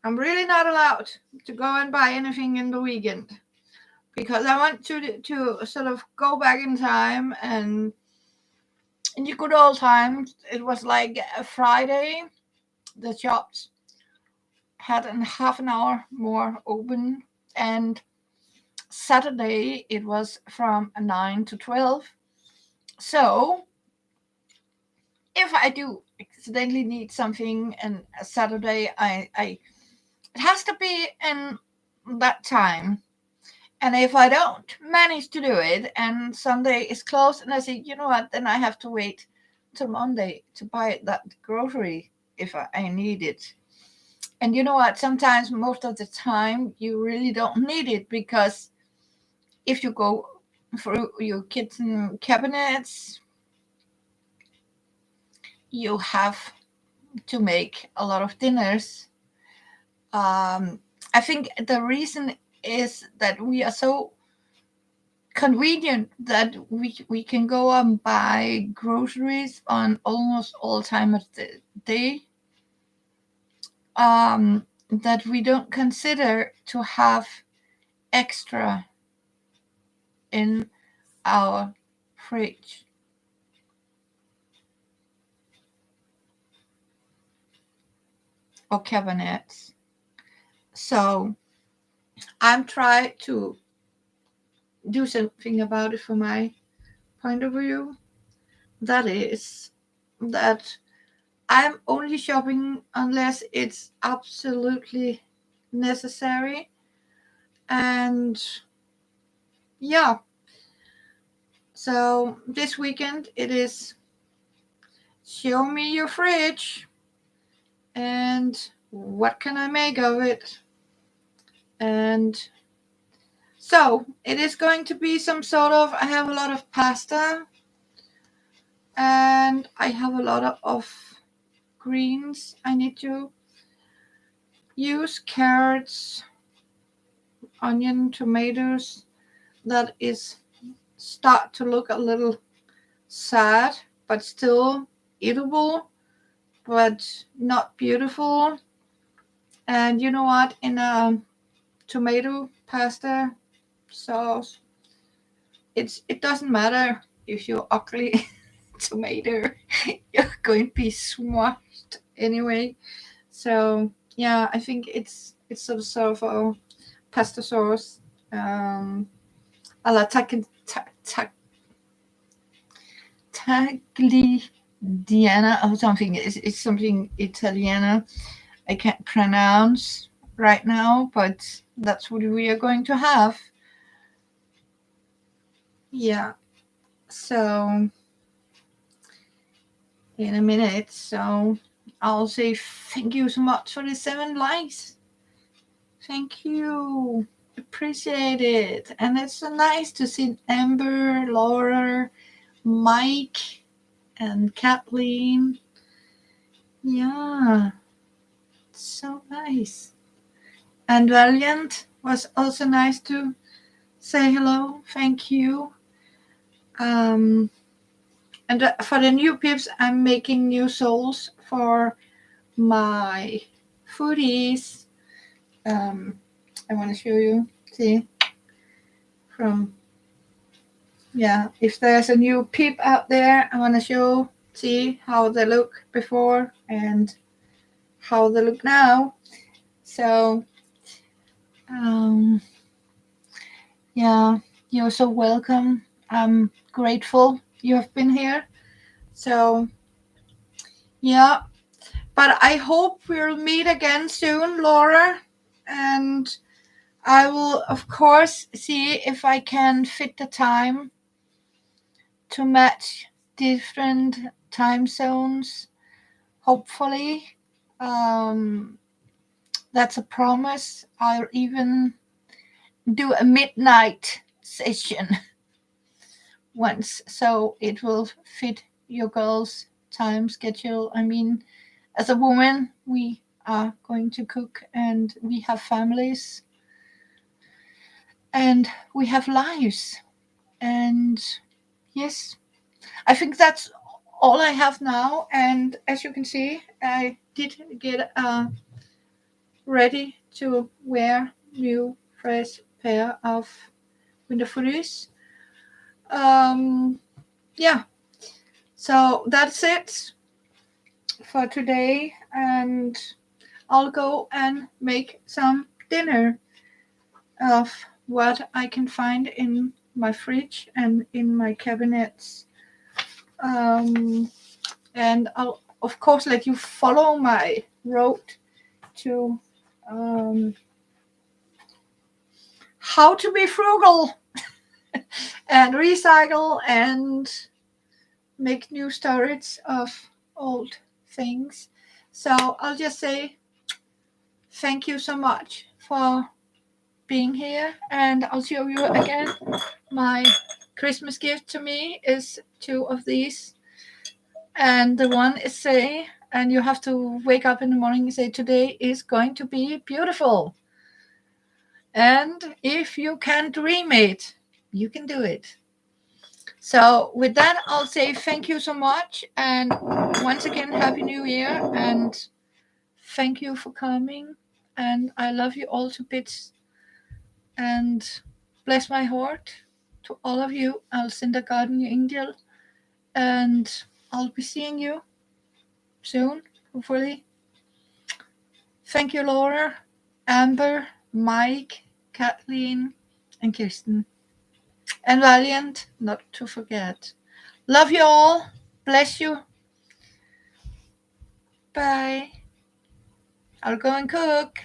I'm really not allowed to go and buy anything in the weekend because I want to sort of go back in time, and in the good old times it was like a Friday the shops had a half an hour more open, and Saturday it was from 9 to 12. So if I do accidentally need something and a Saturday, I it has to be in that time. And if I don't manage to do it and Sunday is closed and I say, you know what, then I have to wait till Monday to buy that grocery if I need it. And you know what, sometimes most of the time you really don't need it, because if you go through your kitchen cabinets, you have to make a lot of dinners. I think the reason is that we are so convenient that we can go and buy groceries on almost all time of the day, that we don't consider to have extra in our fridge or cabinets. So I'm trying to do something about it from my point of view. That is that I'm only shopping unless it's absolutely necessary. And yeah, so this weekend it is show me your fridge and what can I make of it. And so it is going to be some sort of, I have a lot of pasta and I have a lot of greens I need to use, carrots, onion, tomatoes. That is start to look a little sad, but still eatable, but not beautiful. And you know what? In a tomato pasta sauce, it doesn't matter if you're ugly tomato, you're going to be smushed anyway. So yeah, I think it's sort of a pasta sauce, a la tagliatelle or something. It's something Italiana I can't pronounce right now, but that's what we are going to have. Yeah. So in a minute. So I'll say thank you so much for the 7 likes. Thank you. Appreciate it. And it's so nice to see Amber, Laura, Mike, and Kathleen. Yeah. So nice. And Valiant was also nice to say hello. Thank you. And for the new peeps, I'm making new souls for my footies. I want to show you. See, from if there's a new peep out there, I want to see how they look before and how they look now. So, you're so welcome. I'm grateful you have been here. So, yeah, but I hope we'll meet again soon, Laura. And I will, of course, see if I can fit the time to match different time zones. Hopefully, that's a promise. I'll even do a midnight session once, so it will fit your girl's time schedule. I mean, as a woman, we are going to cook and we have families and we have lives. And yes, I think that's all I have now. And as you can see, I did get ready to wear new fresh pair of winter footies. Um, yeah, so that's it for today, and I'll go and make some dinner of what I can find in my fridge and in my cabinets. Um, and I'll, of course, let you follow my road to um, how to be frugal and recycle and make new storage of old things. So I'll just say thank you so much for being here, and I'll show you again. My Christmas gift to me is two of these, and the one is say, and you have to wake up in the morning and say, today is going to be beautiful. And if you can dream it, you can do it. So with that, I'll say thank you so much, and once again, Happy New Year, and thank you for coming, and I love you all to bits, and bless my heart to all of you. I'll send a guardian angel, and I'll be seeing you soon, hopefully. Thank you, Laura, Amber, Mike, Kathleen, and Kirsten. And Valiant, not to forget. Love you all. Bless you. Bye. I'll go and cook.